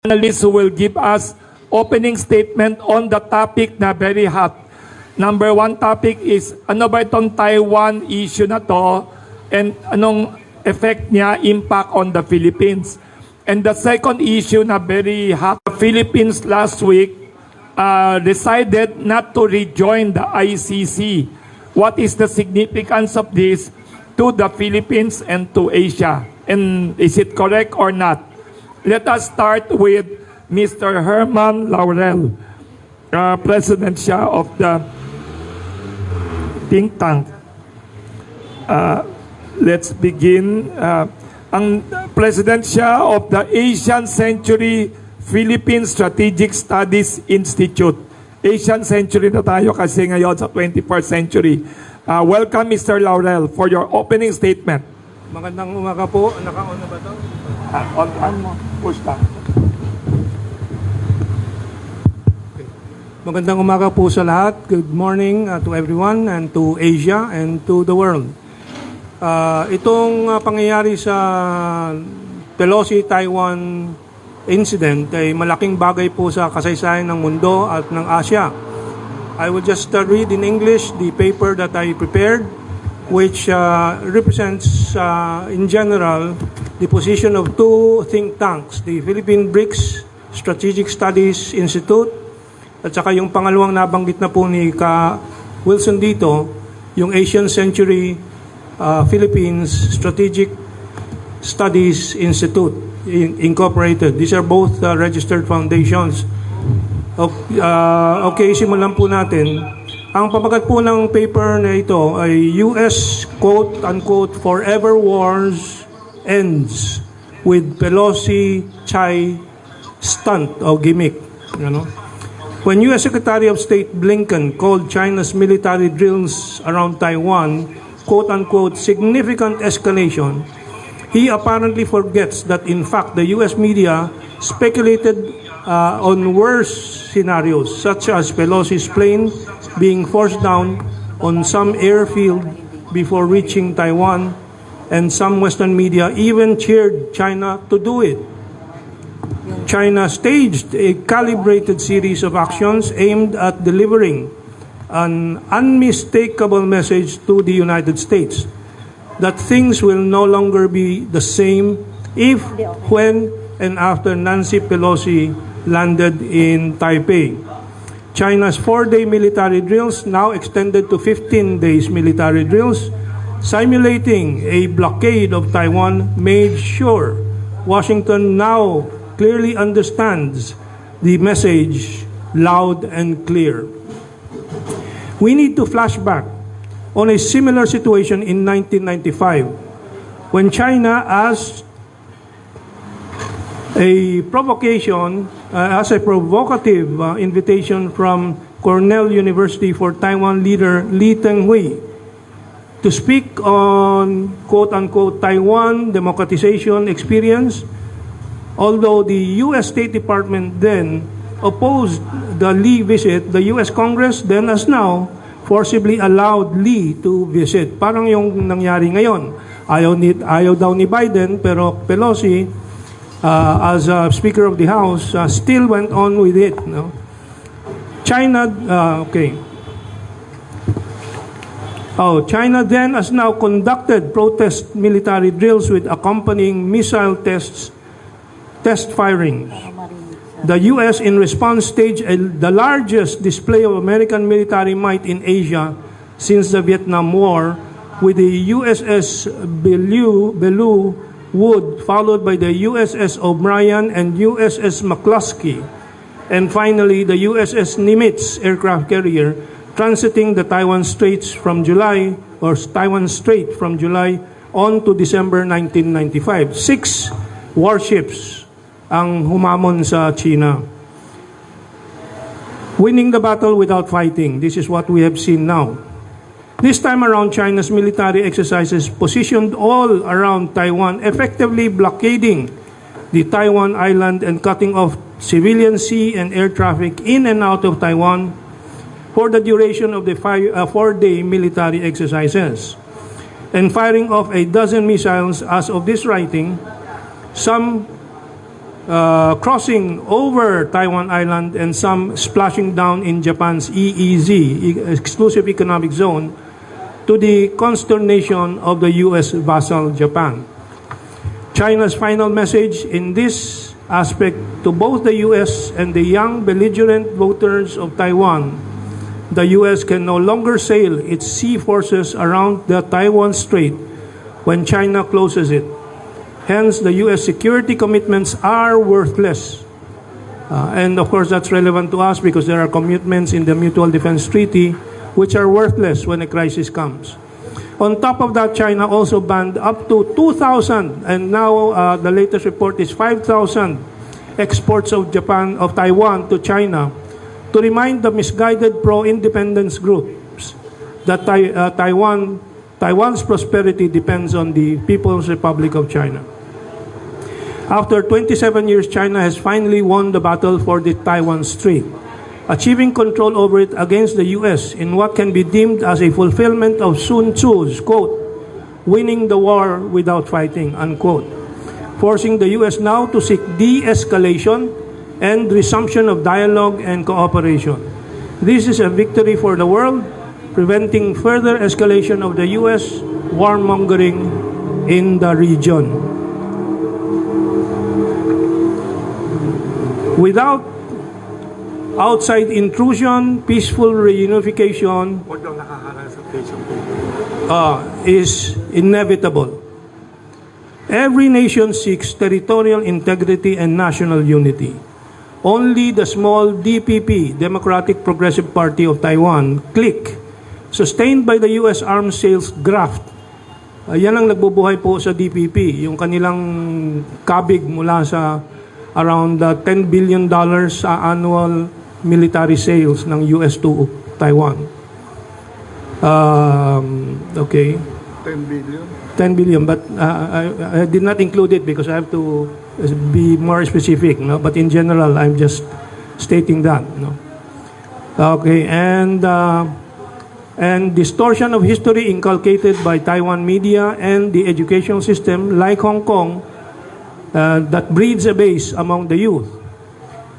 Panelists who will give us opening statement on the topic na very hot. Number one topic is, ano ba itong Taiwan issue na to and anong effect niya, impact on the Philippines. And the second issue na very hot, the Philippines last week decided not to rejoin the ICC. What is the significance of this to the Philippines and to Asia? And is it correct or not? Let us start with Mr. Hermann Laurel, President siya of the think tank. Let's begin. Ang President siya of the Asian Century Philippine Strategic Studies Institute. Asian Century na tayo kasi ngayon sa 21st century. Welcome, Mr. Laurel, for your opening statement. Magandang umaga po. Naka-on na ba ito? On mo. Push down. Okay. Magandang umaga po sa lahat. Good morning to everyone and to Asia and to the world. Itong pangyayari sa Pelosi-Taiwan incident ay malaking bagay po sa kasaysayan ng mundo at ng Asia. I will just read in English the paper that I prepared, which represents in general the position of two think tanks, the Philippine BRICS Strategic Studies Institute at saka yung pangalawang nabanggit na po ni Ka Wilson dito, yung Asian Century Philippines Strategic Studies Institute Incorporated. These are both registered foundations. Okay, simulan po natin. Ang pamagat po ng paper na ito ay U.S. quote-unquote forever wars ends with Pelosi-Chai stunt o gimmick. You know? When U.S. Secretary of State Blinken called China's military drills around Taiwan quote-unquote significant escalation, he apparently forgets that in fact the U.S. media speculated on worse scenarios such as Pelosi's plane being forced down on some airfield before reaching Taiwan, and some Western media even cheered China to do it. China staged a calibrated series of actions aimed at delivering an unmistakable message to the United States that things will no longer be the same if, when, and after Nancy Pelosi landed in Taipei. China's 4-day military drills, now extended to 15 days military drills, simulating a blockade of Taiwan, made sure Washington now clearly understands the message loud and clear. We need to flash back on a similar situation in 1995 when China asked a provocative invitation from Cornell University for Taiwan leader Lee Teng-hui to speak on quote-unquote Taiwan democratization experience, although the U.S. State Department then opposed the Lee visit. The U.S. Congress then as now forcibly allowed Lee to visit. Parang yung nangyari ngayon. Ayaw daw ni Biden, pero Pelosi as Speaker of the House still went on with it. No? China then has now conducted protest military drills with accompanying missile test firings. The U.S. in response staged the largest display of American military might in Asia since the Vietnam War, with the USS Belleau Wood followed by the USS O'Brien and USS McCluskey, and finally the USS Nimitz aircraft carrier transiting the Taiwan Strait from July on to December 1995. 6 warships ang humamon sa China. Winning the battle without fighting. This is what we have seen now. This time around, China's military exercises positioned all around Taiwan, effectively blockading the Taiwan island and cutting off civilian sea and air traffic in and out of Taiwan for the duration of the 4-day military exercises, and firing off a dozen missiles as of this writing, some crossing over Taiwan Island and some splashing down in Japan's EEZ, Exclusive Economic Zone, to the consternation of the U.S. vassal Japan. China's final message in this aspect to both the U.S. and the young belligerent voters of Taiwan: the U.S. can no longer sail its sea forces around the Taiwan Strait when China closes it. Hence, the U.S. security commitments are worthless. And of course, that's relevant to us because there are commitments in the Mutual Defense Treaty which are worthless when a crisis comes. On top of that, China also banned up to 2,000, and now the latest report is 5,000 exports of Taiwan to China, to remind the misguided pro-independence groups that Taiwan's prosperity depends on the People's Republic of China. After 27 years, China has finally won the battle for the Taiwan Strait, achieving control over it against the U.S. in what can be deemed as a fulfillment of Sun Tzu's, quote, winning the war without fighting, unquote, forcing the U.S. now to seek de-escalation and resumption of dialogue and cooperation. This is a victory for the world, preventing further escalation of the U.S. warmongering in the region. Without outside intrusion, peaceful reunification is inevitable. Every nation seeks territorial integrity and national unity. Only the small DPP, Democratic Progressive Party of Taiwan, clique, sustained by the U.S. arms sales graft, yan ang nagbubuhay po sa DPP, yung kanilang kabig mula sa around $10 billion sa annual military sales ng U.S. to Taiwan. Okay. 10 billion? 10 billion, but I did not include it because I have to be more specific, no? But in general, I'm just stating that, no? Okay, and distortion of history inculcated by Taiwan media and the educational system, like Hong Kong, that breeds a base among the youth.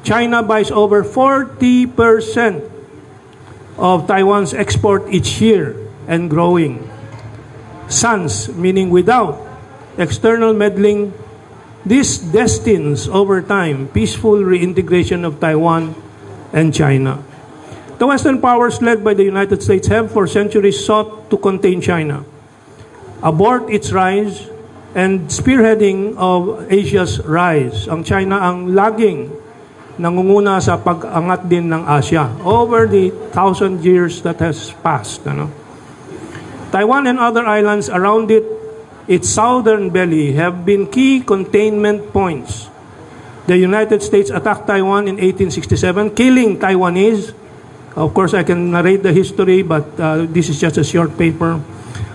China buys over 40% of Taiwan's export each year and growing. Sans, meaning without external meddling, this destines over time peaceful reintegration of Taiwan and China. The Western powers led by the United States have for centuries sought to contain China, abort its rise, and spearheading of Asia's rise. Ang China ang laging nangunguna sa pag-angat din ng Asia over the 1,000 years that has passed. Ano? Taiwan and other islands around it, its southern belly, have been key containment points. The United States attacked Taiwan in 1867, killing Taiwanese. Of course, I can narrate the history, but this is just a short paper.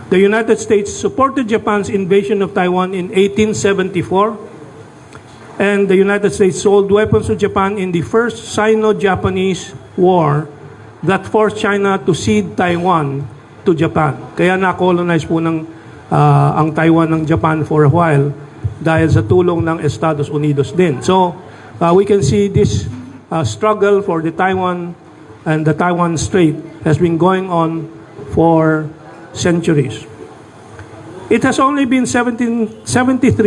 The United States supported Japan's invasion of Taiwan in 1874, and the United States sold weapons to Japan in the first Sino-Japanese War that forced China to cede Taiwan to Japan. Kaya na-colonize po ang Taiwan ng Japan for a while dahil sa tulong ng Estados Unidos din. So, we can see this struggle for the Taiwan and the Taiwan Strait has been going on for centuries. It has only been 73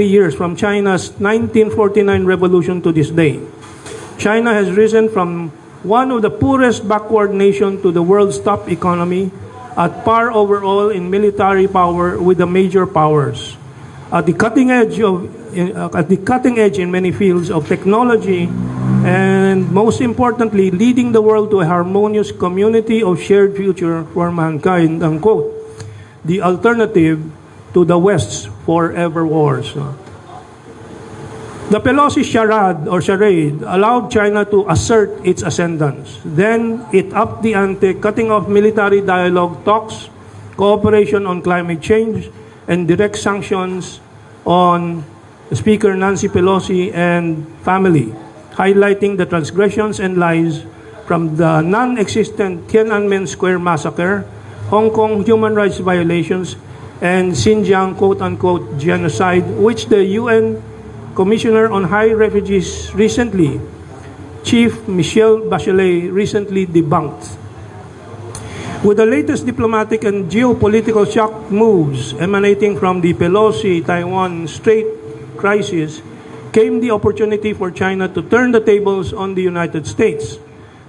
years from China's 1949 revolution to this day. China has risen from one of the poorest backward nations to the world's top economy, at par overall in military power with the major powers. At the cutting edge in many fields of technology, and most importantly, leading the world to a harmonious community of shared future for mankind, unquote. The alternative to the West's forever wars. The Pelosi charade allowed China to assert its ascendance. Then it upped the ante, cutting off military dialogue talks, cooperation on climate change, and direct sanctions on Speaker Nancy Pelosi and family, highlighting the transgressions and lies from the non-existent Tiananmen Square massacre, Hong Kong human rights violations, and Xinjiang quote-unquote genocide, which the UN Commissioner on High Refugees recently, Chief Michelle Bachelet, recently debunked. With the latest diplomatic and geopolitical shock moves emanating from the Pelosi-Taiwan Strait crisis, came the opportunity for China to turn the tables on the United States.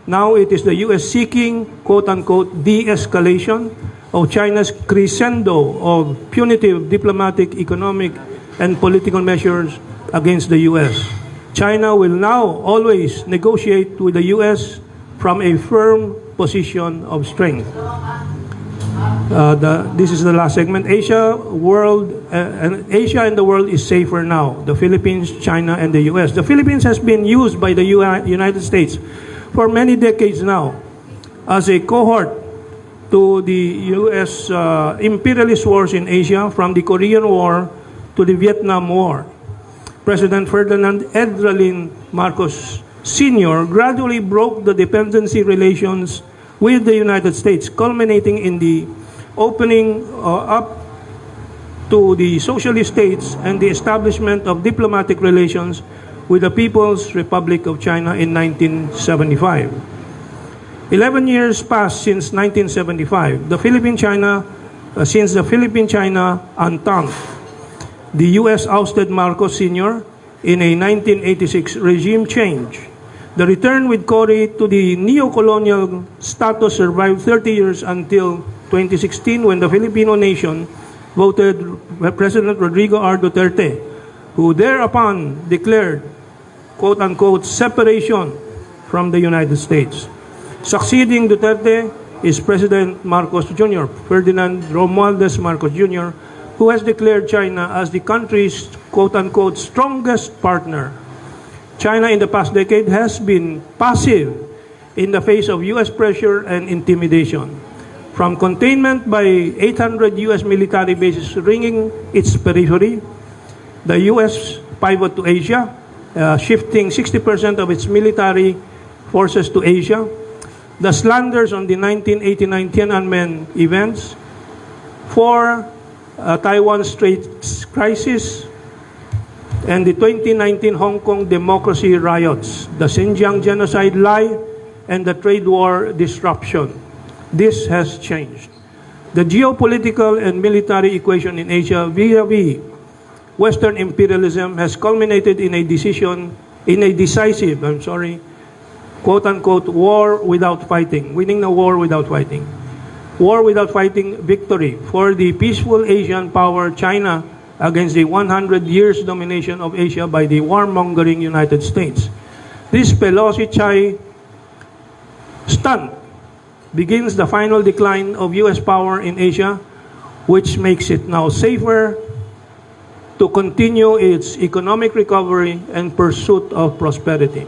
Now it is the U.S. seeking, quote-unquote, de-escalation of China's crescendo of punitive diplomatic, economic, and political measures against the U.S. China will now always negotiate with the U.S. from a firm position of strength. This is the last segment. Asia and the world is safer now. The Philippines, China, and the U.S. The Philippines has been used by the United States for many decades now as a cohort to the U.S. imperialist wars in Asia, from the Korean War to the Vietnam War. President Ferdinand Edralin Marcos Sr. gradually broke the dependency relations with the United States, culminating in the opening up to the socialist states and the establishment of diplomatic relations with the People's Republic of China in 1975. 11 years passed since 1975. Since the Philippine-China Entente, the U.S. ousted Marcos Sr. in a 1986 regime change. The return with Cory to the neo-colonial status survived 30 years until 2016, when the Filipino nation voted President Rodrigo R. Duterte, who thereupon declared, quote-unquote, separation from the United States. Succeeding Duterte is President Marcos Jr., Ferdinand Romualdez Marcos Jr., who has declared China as the country's, quote-unquote, strongest partner. China in the past decade has been passive in the face of U.S. pressure and intimidation. From containment by 800 U.S. military bases ringing its periphery, the U.S. pivot to Asia, shifting 60% of its military forces to Asia, the slanders on the 1989 Tiananmen events, for Taiwan Straits crisis, and the 2019 Hong Kong democracy riots, the Xinjiang genocide lie, and the trade war disruption. This has changed. The geopolitical and military equation in Asia vis-a-vis Western imperialism has culminated in a decisive, quote-unquote, war without fighting, winning the war without fighting. War without fighting victory for the peaceful Asian power China against the 100 years domination of Asia by the warmongering United States. This Pelosi-Chai stunt begins the final decline of U.S. power in Asia, which makes it now safer to continue its economic recovery and pursuit of prosperity.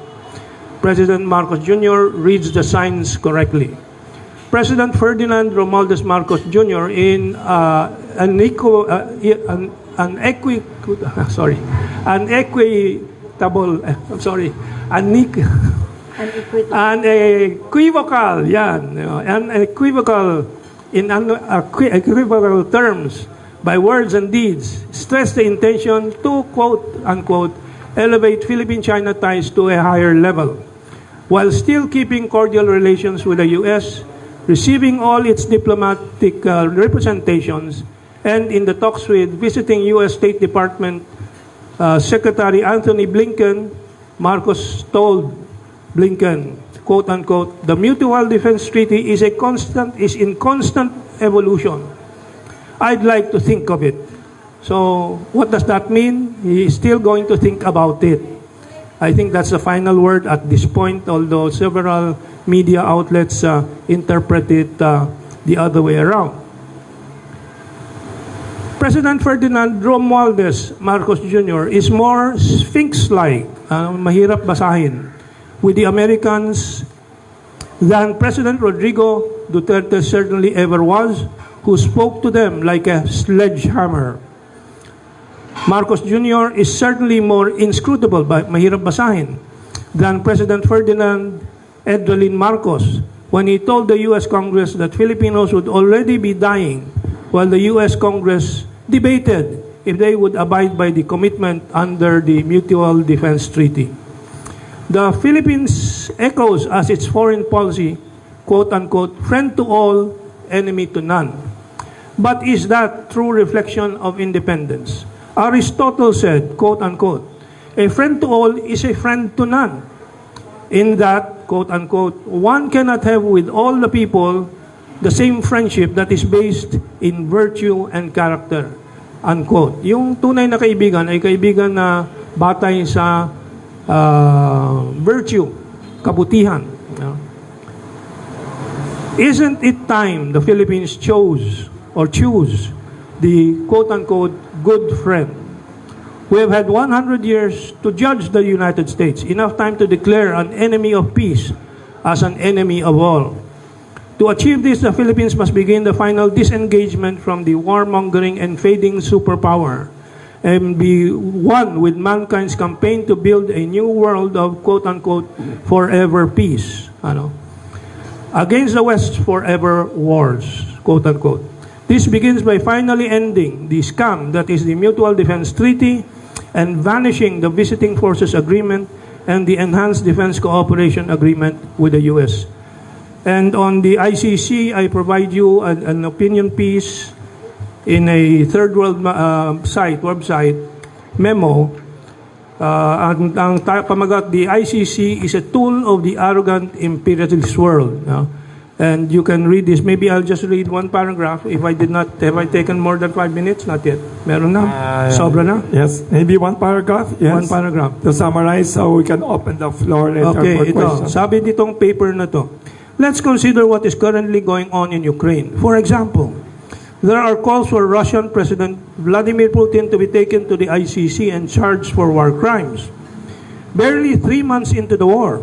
President Marcos Jr. reads the signs correctly. President Ferdinand Romualdez Marcos Jr. in an equivocal terms by words and deeds, stress the intention to, quote-unquote, elevate Philippine-China ties to a higher level, while still keeping cordial relations with the U.S., receiving all its diplomatic representations, and in the talks with visiting U.S. State Department Secretary Anthony Blinken, Marcos told Blinken, quote-unquote, the Mutual Defense Treaty is in constant evolution. I'd like to think of it. So what does that mean? He is still going to think about it. I think that's the final word at this point, although several media outlets interpret it the other way around. President Ferdinand Romualdez Marcos Jr. is more Sphinx-like, mahirap basahin, with the Americans than President Rodrigo Duterte certainly ever was, who spoke to them like a sledgehammer. Marcos Jr. is certainly more inscrutable, mahirap basahin, than President Ferdinand Edralin Marcos when he told the U.S. Congress that Filipinos would already be dying while the U.S. Congress debated if they would abide by the commitment under the Mutual Defense Treaty. The Philippines echoes as its foreign policy, quote-unquote, friend to all, enemy to none. But is that true reflection of independence? Aristotle said, quote-unquote, a friend to all is a friend to none. In that, quote-unquote, one cannot have with all the people the same friendship that is based in virtue and character, unquote. Yung tunay na kaibigan ay kaibigan na batay sa virtue, kabutihan. Isn't it time the Philippines choose the quote-unquote good friend? We have had 100 years to judge the United States, enough time to declare an enemy of peace as an enemy of all. To achieve this, the Philippines must begin the final disengagement from the warmongering and fading superpower and be one with mankind's campaign to build a new world of quote-unquote forever peace. Against the West's forever wars, quote-unquote. This begins by finally ending the scam that is the Mutual Defense Treaty and vanishing the Visiting Forces Agreement and the Enhanced Defense Cooperation Agreement with the U.S. And on the ICC, I provide you an opinion piece in a third world website, memo. Ang pamagat, the ICC is a tool of the arrogant imperialist world. And you can read this. Maybe I'll just read one paragraph. If I did not, have I taken more than 5 minutes? Not yet. Meron na? Sobra na? Yes, maybe one paragraph. Yes. One paragraph. To summarize, so we can open the floor later okay, for ito. questions. Sabi ditong paper na to. Let's consider what is currently going on in Ukraine. For example, there are calls for Russian President Vladimir Putin to be taken to the ICC and charged for war crimes. Barely 3 months into the war,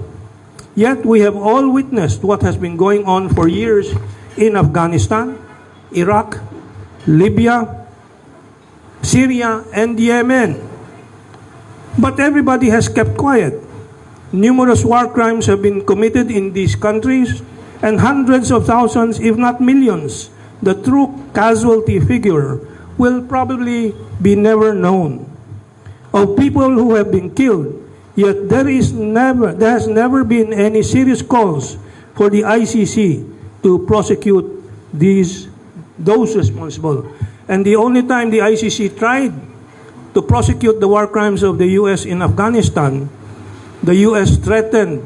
yet we have all witnessed what has been going on for years in Afghanistan, Iraq, Libya, Syria, and Yemen. But everybody has kept quiet. Numerous war crimes have been committed in these countries, and hundreds of thousands, if not millions, the true casualty figure will probably be never known, of people who have been killed, yet there has never been any serious calls for the ICC to prosecute those responsible. And the only time the ICC tried to prosecute the war crimes of the U.S. in Afghanistan, the U.S. threatened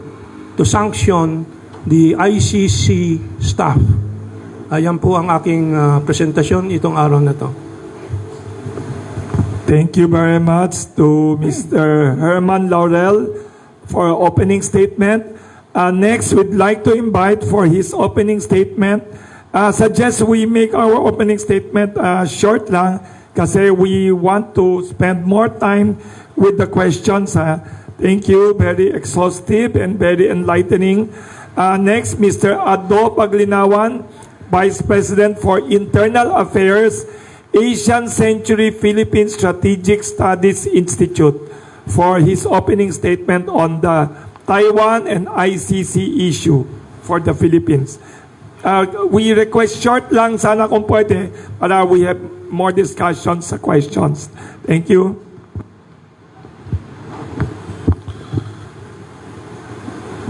to sanction the ICC staff. Ayan po ang aking presentasyon itong araw na to. Thank you very much to Mr. Hermann Laurel for opening statement. Next, we'd like to invite for his opening statement. Suggest we make our opening statement short lang kasi we want to spend more time with the questions. Thank you. Very exhaustive and very enlightening. Next, Mr. Adobe Nawan, Vice President for Internal Affairs, Asian Century Philippine Strategic Studies Institute, for his opening statement on the Taiwan and ICC issue for the Philippines. We request short lang sana kung pwede para we have more discussions sa questions. Thank you.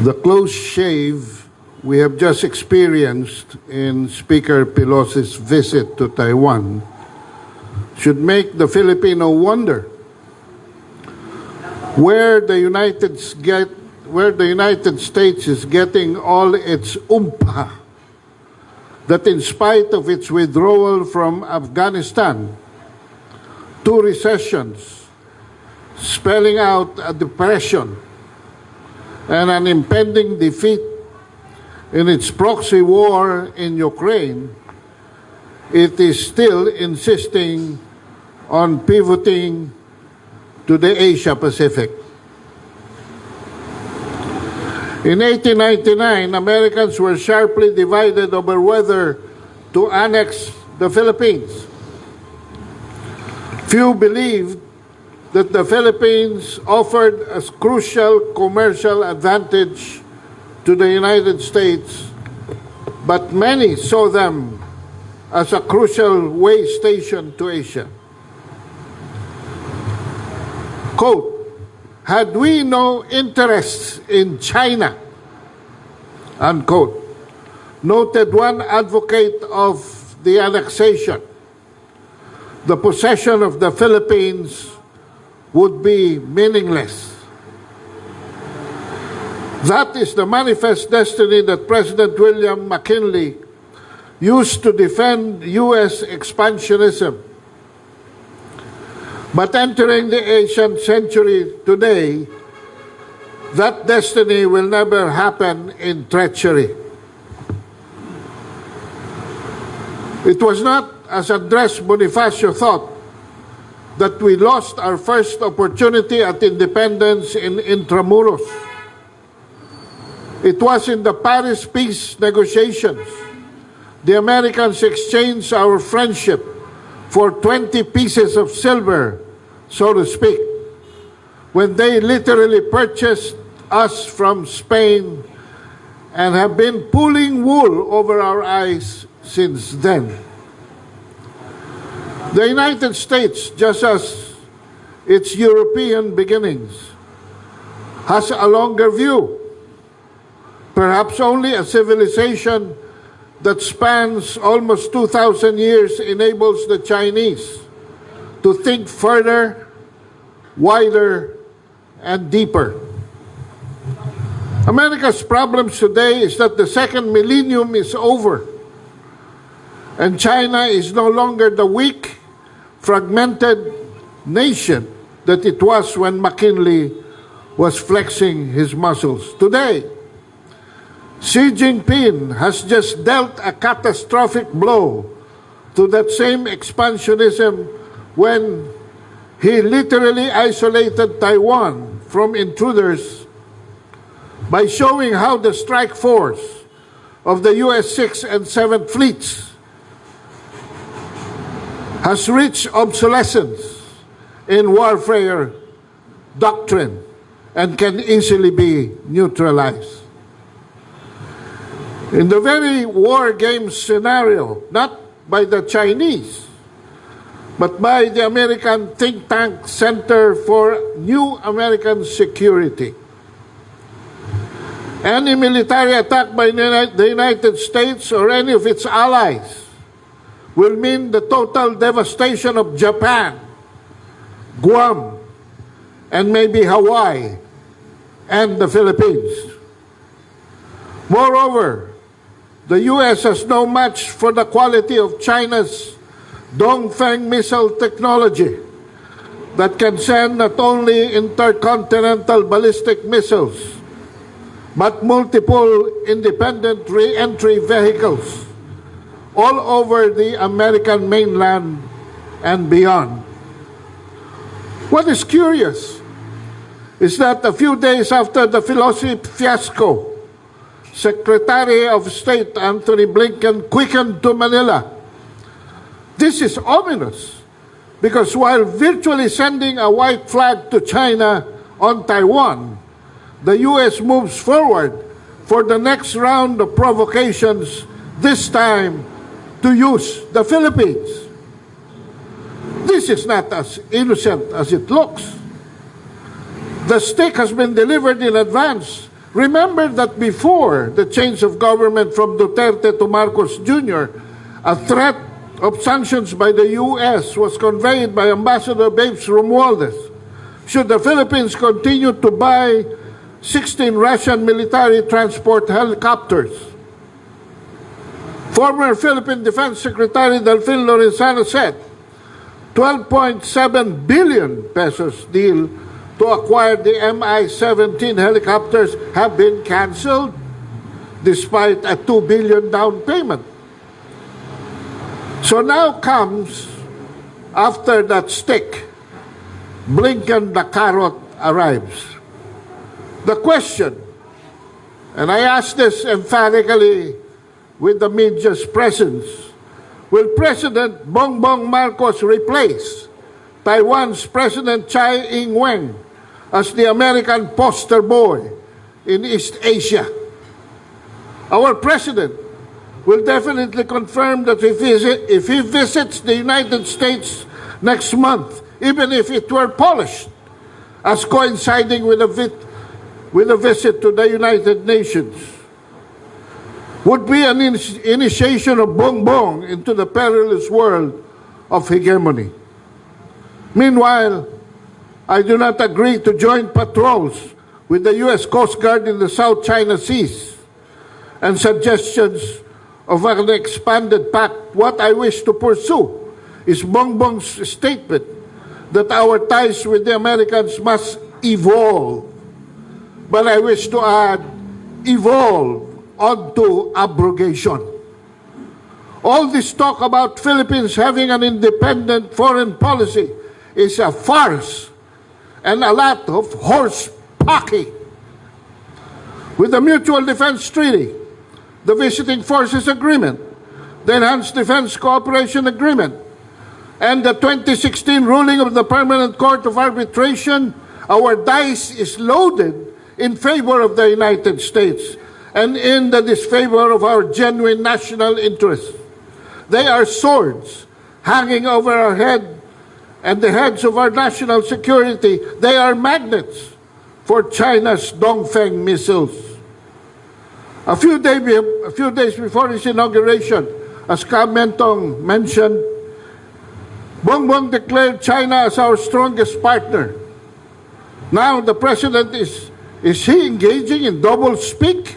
The close shave we have just experienced in Speaker Pelosi's visit to Taiwan should make the Filipino wonder where the United States is getting all its oompa, that in spite of its withdrawal from Afghanistan, 2 recessions, spelling out a depression and an impending defeat in its proxy war in Ukraine, it is still insisting on pivoting to the Asia-Pacific. In 1899, Americans were sharply divided over whether to annex the Philippines. Few believed that the Philippines offered a crucial commercial advantage to the United States, but many saw them as a crucial way station to Asia. quote, had we no interests in China, unquote, noted one advocate of the annexation, the possession of the Philippines would be meaningless. That is the manifest destiny that President William McKinley used to defend U.S. expansionism. But entering the 18th century today, that destiny will never happen in treachery. It was not, as Andres Bonifacio thought, that we lost our first opportunity at independence in Intramuros. It was in the Paris peace negotiations. The Americans exchanged our friendship for 20 pieces of silver, so to speak, when they literally purchased us from Spain and have been pulling wool over our eyes since then. The United States, just as its European beginnings, has a longer view. Perhaps only a civilization that spans almost 2,000 years enables the Chinese to think further, wider, and deeper. America's problems today is that the second millennium is over, and China is no longer the weak, fragmented nation that it was when McKinley was flexing his muscles. Today, Xi Jinping has just dealt a catastrophic blow to that same expansionism when he literally isolated Taiwan from intruders by showing how the strike force of the U.S. 6th and 7th fleets has reached obsolescence in warfare doctrine and can easily be neutralized. In the very war games scenario, not by the Chinese, but by the American think tank Center for New American Security. Any military attack by the United States or any of its allies will mean the total devastation of Japan, Guam, and maybe Hawaii, and the Philippines. Moreover, the U.S. has no match for the quality of China's Dongfeng missile technology that can send not only intercontinental ballistic missiles, but multiple independent re-entry vehicles all over the American mainland and beyond. What is curious is that a few days after the Pelosi fiasco, Secretary of State Antony Blinken quickened to Manila. This is ominous because while virtually sending a white flag to China on Taiwan, the U.S. moves forward for the next round of provocations, this time to use the Philippines. This is not as innocent as it looks. The stick has been delivered in advance. Remember that before the change of government from Duterte to Marcos Jr., a threat of sanctions by the U.S. was conveyed by Ambassador Babes Romualdez. Should the Philippines continue to buy 16 Russian military transport helicopters? Former Philippine Defense Secretary Delfin Lorenzano said, 12.7 billion pesos deal to acquire the Mi-17 helicopters have been canceled despite a 2 billion down payment. So now comes, after that stick, Blinken the carrot arrives. The question, and I ask this emphatically with the media's presence, will President Bongbong Marcos replace Taiwan's President Tsai Ing-wen as the American poster boy in East Asia? Our president will definitely confirm that if he visits the United States next month, even if it were polished, as coinciding with a visit to the United Nations would be an initiation of bongbong into the perilous world of hegemony. Meanwhile, I do not agree to joint patrols with the U.S. Coast Guard in the South China Seas and suggestions of an expanded pact. What I wish to pursue is Bongbong's statement that our ties with the Americans must evolve. But I wish to add, evolve onto abrogation. All this talk about Philippines having an independent foreign policy is a farce and a lot of horse packing. With the Mutual Defense Treaty, the Visiting Forces Agreement, the Enhanced Defense Cooperation Agreement, and the 2016 ruling of the Permanent Court of Arbitration, our dice is loaded in favor of the United States and in the disfavor of our genuine national interests. They are swords hanging over our head and the heads of our national security. They are magnets for China's Dongfeng missiles. A few days before his inauguration, as Ka Mentong mentioned, Bongbong declared China as our strongest partner. Now the president is he engaging in double speak?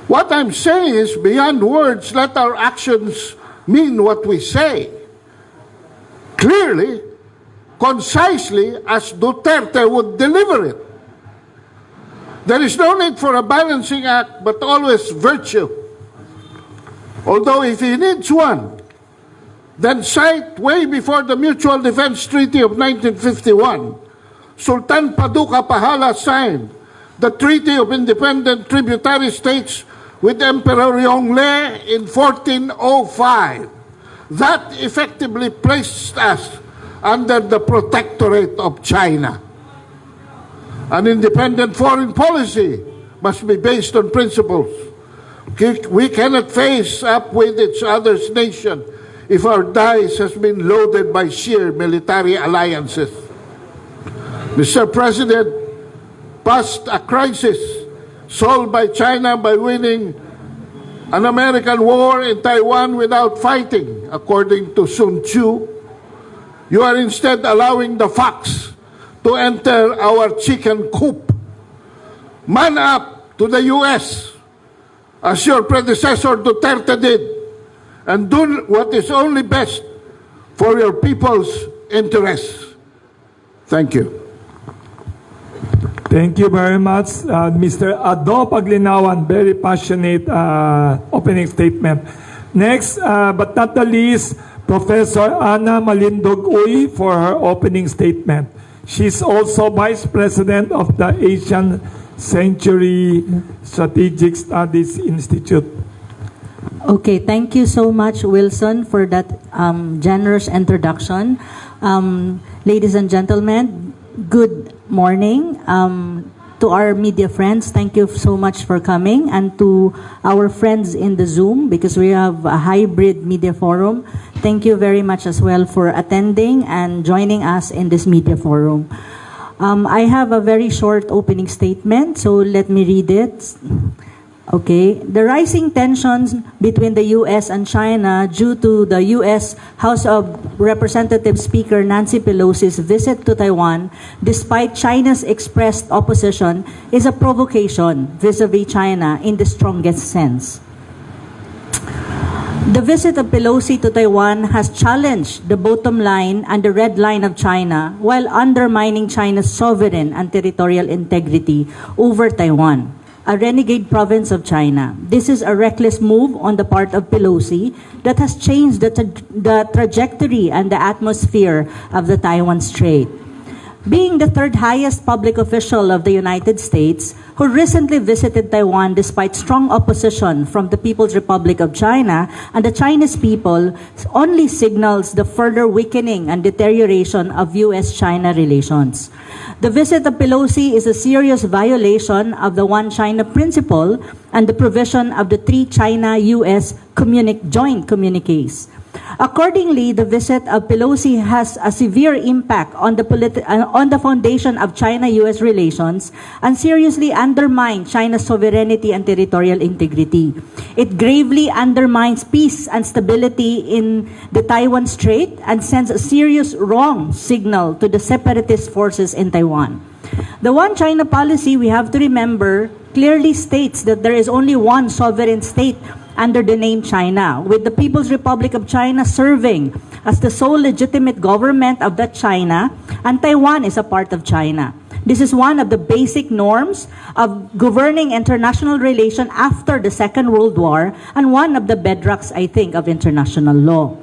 What I'm saying is, beyond words, let our actions mean what we say. Clearly, concisely, as Duterte would deliver it. There is no need for a balancing act, but always virtue. Although if he needs one, then cite way before the Mutual Defense Treaty of 1951, Sultan Paduka Pahala signed the Treaty of Independent Tributary States with Emperor Yongle in 1405. That effectively placed us under the protectorate of China. An independent foreign policy must be based on principles. We cannot face up with each other's nation if our dice has been loaded by sheer military alliances. Mr. President, past a crisis solved by China by winning an American war in Taiwan without fighting, according to Sun Tzu, you are instead allowing the fox to enter our chicken coop. Man up to the U.S. as your predecessor Duterte did, and do what is only best for your people's interests. Thank you. Thank you very much, Mr. Adobe Nawan. Very passionate opening statement. Next, but not the least, Professor Ana Malindo for her opening statement. She's also Vice President of the Asian Century Strategic Studies Institute. Okay, thank you so much, Wilson, for that generous introduction. Ladies and gentlemen, good morning. To our media friends, thank you so much for coming, and to our friends in the Zoom, because we have a hybrid media forum, thank you very much as well for attending and joining us in this media forum. I have a very short opening statement, so let me read it. Okay, the rising tensions between the U.S. and China due to the U.S. House of Representatives Speaker Nancy Pelosi's visit to Taiwan, despite China's expressed opposition, is a provocation vis-a-vis China in the strongest sense. The visit of Pelosi to Taiwan has challenged the bottom line and the red line of China while undermining China's sovereign and territorial integrity over Taiwan, a renegade province of China. This is a reckless move on the part of Pelosi that has changed the trajectory and the atmosphere of the Taiwan Strait. Being the third highest public official of the United States, who recently visited Taiwan despite strong opposition from the People's Republic of China and the Chinese people, only signals the further weakening and deterioration of U.S.-China relations. The visit of Pelosi is a serious violation of the One China principle and the provision of the three China-U.S. joint communiques. Accordingly, the visit of Pelosi has a severe impact on the foundation of China-U.S. relations and seriously undermines China's sovereignty and territorial integrity. It gravely undermines peace and stability in the Taiwan Strait and sends a serious wrong signal to the separatist forces in Taiwan. The One China policy, we have to remember, clearly states that there is only one sovereign state under the name China, with the People's Republic of China serving as the sole legitimate government of that China, and Taiwan is a part of China. This is one of the basic norms of governing international relations after the Second World War, and one of the bedrocks, I think, of international law.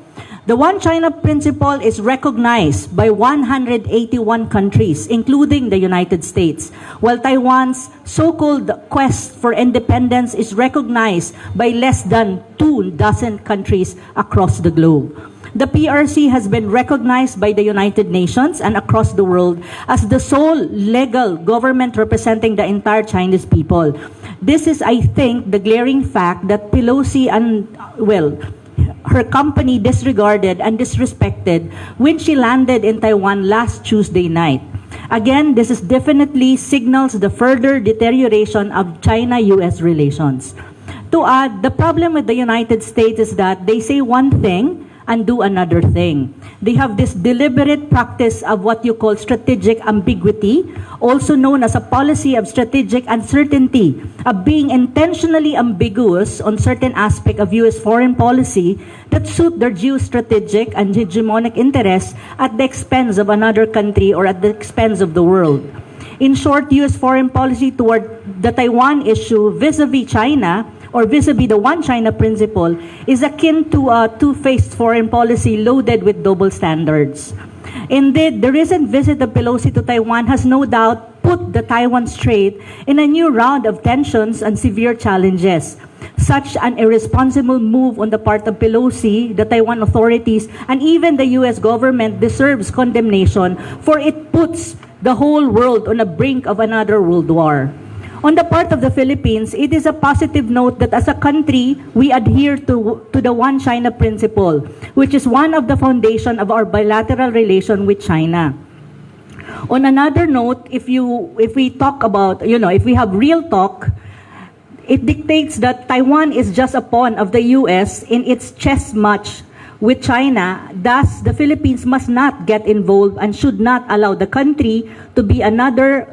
The One China principle is recognized by 181 countries, including the United States, while Taiwan's so-called quest for independence is recognized by less than 24 countries across the globe. The PRC has been recognized by the United Nations and across the world as the sole legal government representing the entire Chinese people. This is, I think, the glaring fact that Pelosi her company disregarded and disrespected when she landed in Taiwan last Tuesday night. Again, this is definitely signals the further deterioration of China-U.S. relations. To add, the problem with the United States is that they say one thing and do another thing. They have this deliberate practice of what you call strategic ambiguity, also known as a policy of strategic uncertainty, of being intentionally ambiguous on certain aspects of U.S. foreign policy that suit their geostrategic and hegemonic interests at the expense of another country or at the expense of the world. In short, U.S. foreign policy toward the Taiwan issue vis-a-vis China or vis-a-vis the One China principle is akin to a two-faced foreign policy loaded with double standards. Indeed, the recent visit of Pelosi to Taiwan has no doubt put the Taiwan Strait in a new round of tensions and severe challenges. Such an irresponsible move on the part of Pelosi, the Taiwan authorities, and even the U.S. government deserves condemnation, for it puts the whole world on the brink of another world war. On the part of the Philippines, it is a positive note that as a country, we adhere to the One China principle, which is one of the foundation of our bilateral relation with China. On another note, if we talk about, if we have real talk, it dictates that Taiwan is just a pawn of the U.S. in its chess match with China. Thus, the Philippines must not get involved and should not allow the country to be another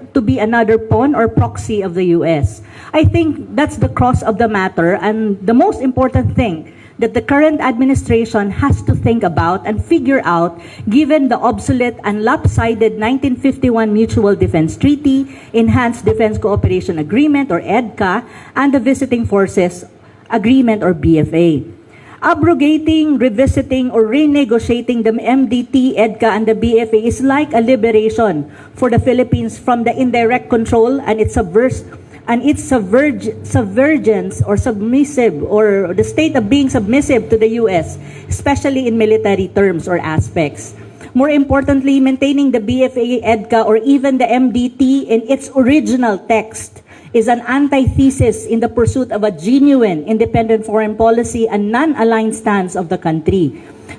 pawn or proxy of the U.S. I think that's the crux of the matter, and the most important thing that the current administration has to think about and figure out, given the obsolete and lopsided 1951 Mutual Defense Treaty, Enhanced Defense Cooperation Agreement or EDCA, and the Visiting Forces Agreement or BFA. Abrogating, revisiting, or renegotiating the MDT, EDCA, and the BFA is like a liberation for the Philippines from the indirect control and its subvergence or submissive, or the state of being submissive to the U.S., especially in military terms or aspects. More importantly, maintaining the BFA, EDCA, or even the MDT in its original text is an antithesis in the pursuit of a genuine independent foreign policy and non-aligned stance of the country.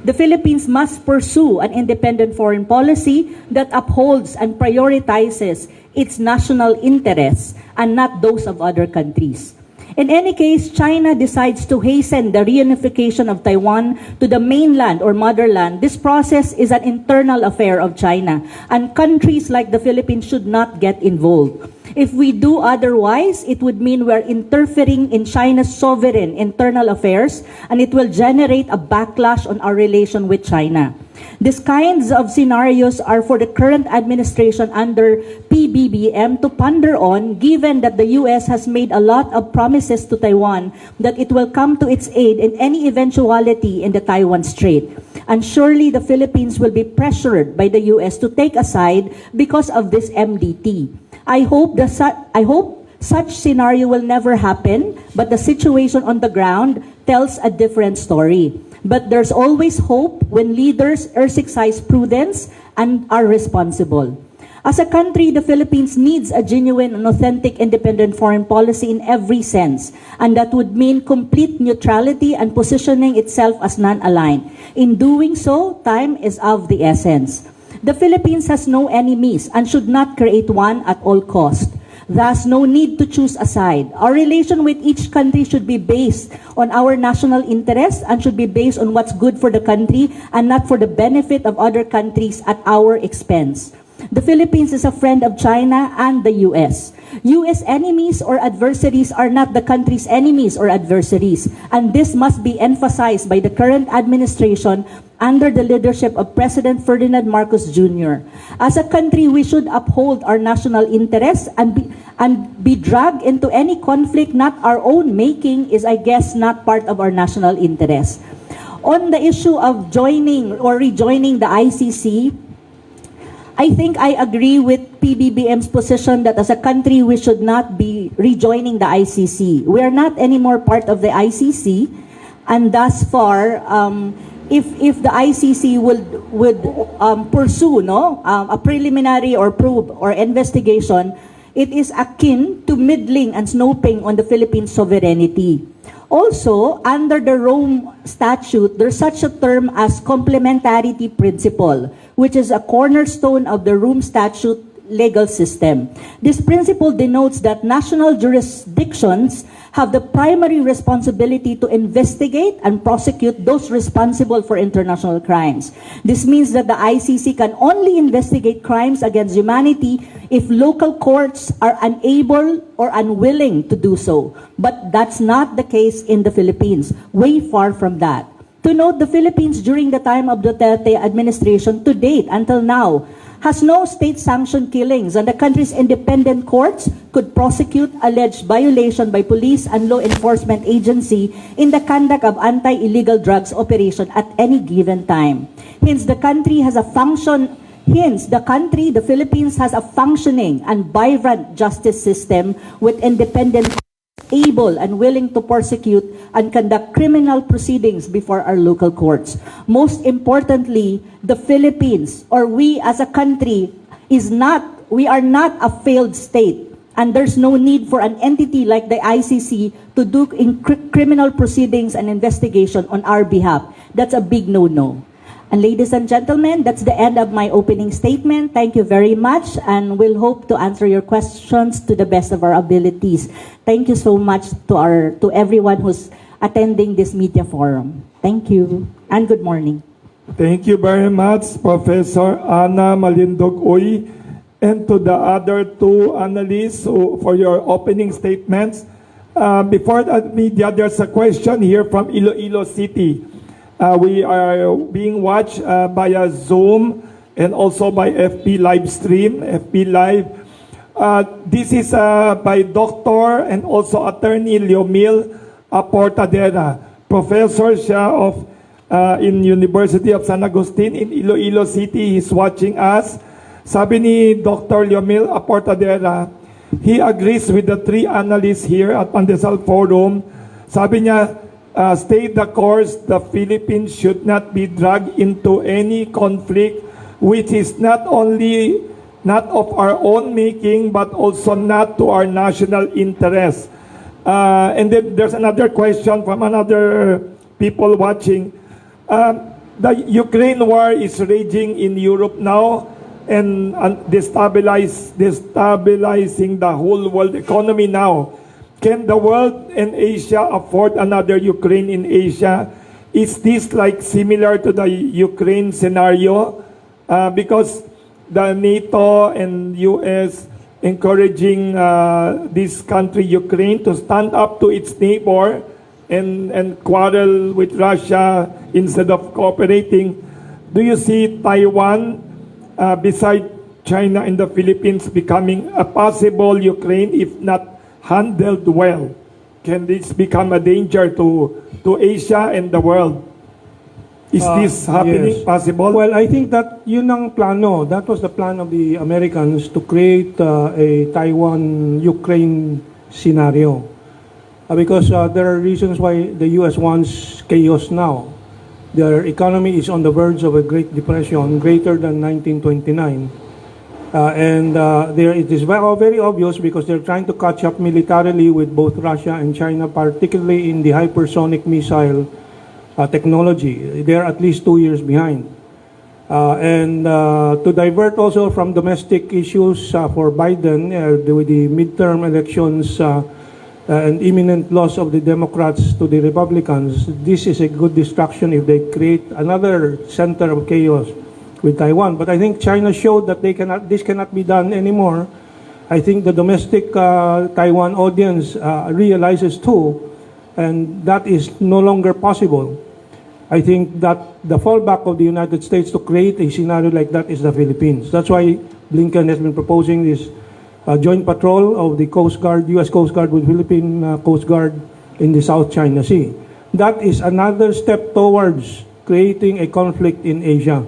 The Philippines must pursue an independent foreign policy that upholds and prioritizes its national interests and not those of other countries. In any case, China decides to hasten the reunification of Taiwan to the mainland or motherland. This process is an internal affair of China, and countries like the Philippines should not get involved. If we do otherwise, it would mean we're interfering in China's sovereign internal affairs, and it will generate a backlash on our relation with China. These kinds of scenarios are for the current administration under PBBM to ponder on, given that the U.S. has made a lot of promises to Taiwan that it will come to its aid in any eventuality in the Taiwan Strait. And surely the Philippines will be pressured by the U.S. to take a side because of this MDT. I hope such scenario will never happen, but the situation on the ground tells a different story. But there's always hope when leaders exercise prudence and are responsible. As a country, the Philippines needs a genuine and authentic independent foreign policy in every sense, and that would mean complete neutrality and positioning itself as non-aligned. In doing so, time is of the essence. The Philippines has no enemies and should not create one at all cost. Thus, no need to choose a side. Our relation with each country should be based on our national interests and should be based on what's good for the country and not for the benefit of other countries at our expense. The Philippines is a friend of China and the U.S. U.S. enemies or adversaries are not the country's enemies or adversaries, and this must be emphasized by the current administration under the leadership of President Ferdinand Marcos Jr. As a country, we should uphold our national interests and be dragged into any conflict not our own making is, I guess, not part of our national interest. On the issue of joining or rejoining the ICC, I think I agree with PBBM's position that as a country, we should not be rejoining the ICC. We are not anymore part of the ICC, and thus far, if the ICC would pursue a preliminary or probe or investigation, it is akin to meddling and snooping on the Philippine sovereignty. Also, under the Rome Statute, there's such a term as complementarity principle, which is a cornerstone of the Rome Statute legal system. This principle denotes that national jurisdictions have the primary responsibility to investigate and prosecute those responsible for international crimes. This means that the ICC can only investigate crimes against humanity if local courts are unable or unwilling to do so. But that's not the case in the Philippines. Way far from that. To note, the Philippines during the time of the Duterte administration to date, until now, has no state-sanctioned killings, and the country's independent courts could prosecute alleged violation by police and law enforcement agency in the conduct of anti-illegal drugs operation at any given time. Hence, the Philippines has a functioning and vibrant justice system with independent able and willing to prosecute and conduct criminal proceedings before our local courts. Most importantly, the Philippines, or we as a country, we are not a failed state, and there's no need for an entity like the ICC to do criminal proceedings and investigation on our behalf. That's a big no-no. And ladies and gentlemen, that's the end of my opening statement. Thank you very much, and we'll hope to answer your questions to the best of our abilities. Thank you so much to everyone who's attending this media forum. Thank you, and good morning. Thank you very much, Professor Ana Malindog-Uy, and to the other two analysts for your opening statements. Before the media, there's a question here from Iloilo City. We are being watched via Zoom and also by FB live stream, FB Live. This is by Dr. and also Attorney Leomil Portadera, professor siya in University of San Agustin in Iloilo City. He's watching us. Sabi ni Dr. Leomil Portadera, he agrees with the three analysts here at Pandesal Forum. Sabi niya, stay the course, the Philippines should not be dragged into any conflict which is not only not of our own making but also not to our national interest. And then there's another question from another people watching. The Ukraine war is raging in Europe now and destabilizing the whole world economy now. Can the world and Asia afford another Ukraine in Asia? Is this like similar to the Ukraine scenario? Because the NATO and U.S. encouraging this country, Ukraine, to stand up to its neighbor and quarrel with Russia instead of cooperating. Do you see Taiwan, beside China and the Philippines, becoming a possible Ukraine if not handled well? Can this become a danger to Asia and the world? Is this happening, yes. possible? Well, I think that yun ang plano. That was the plan of the Americans to create a Taiwan-Ukraine scenario. Because there are reasons why the U.S. wants chaos now. Their economy is on the verge of a Great Depression, greater than 1929. There it is very obvious because they're trying to catch up militarily with both Russia and China, particularly in the hypersonic missile technology. They're at least 2 years behind. To divert also from domestic issues for Biden, with the midterm elections and imminent loss of the Democrats to the Republicans, this is a good distraction if they create another center of chaos with Taiwan. But I think China showed that this cannot be done anymore. I think the domestic Taiwan audience realizes too, and that is no longer possible. I think that the fallback of the United States to create a scenario like that is the Philippines. That's why Blinken has been proposing this joint patrol of the Coast Guard, U.S. Coast Guard with Philippine Coast Guard in the South China Sea. That is another step towards creating a conflict in Asia.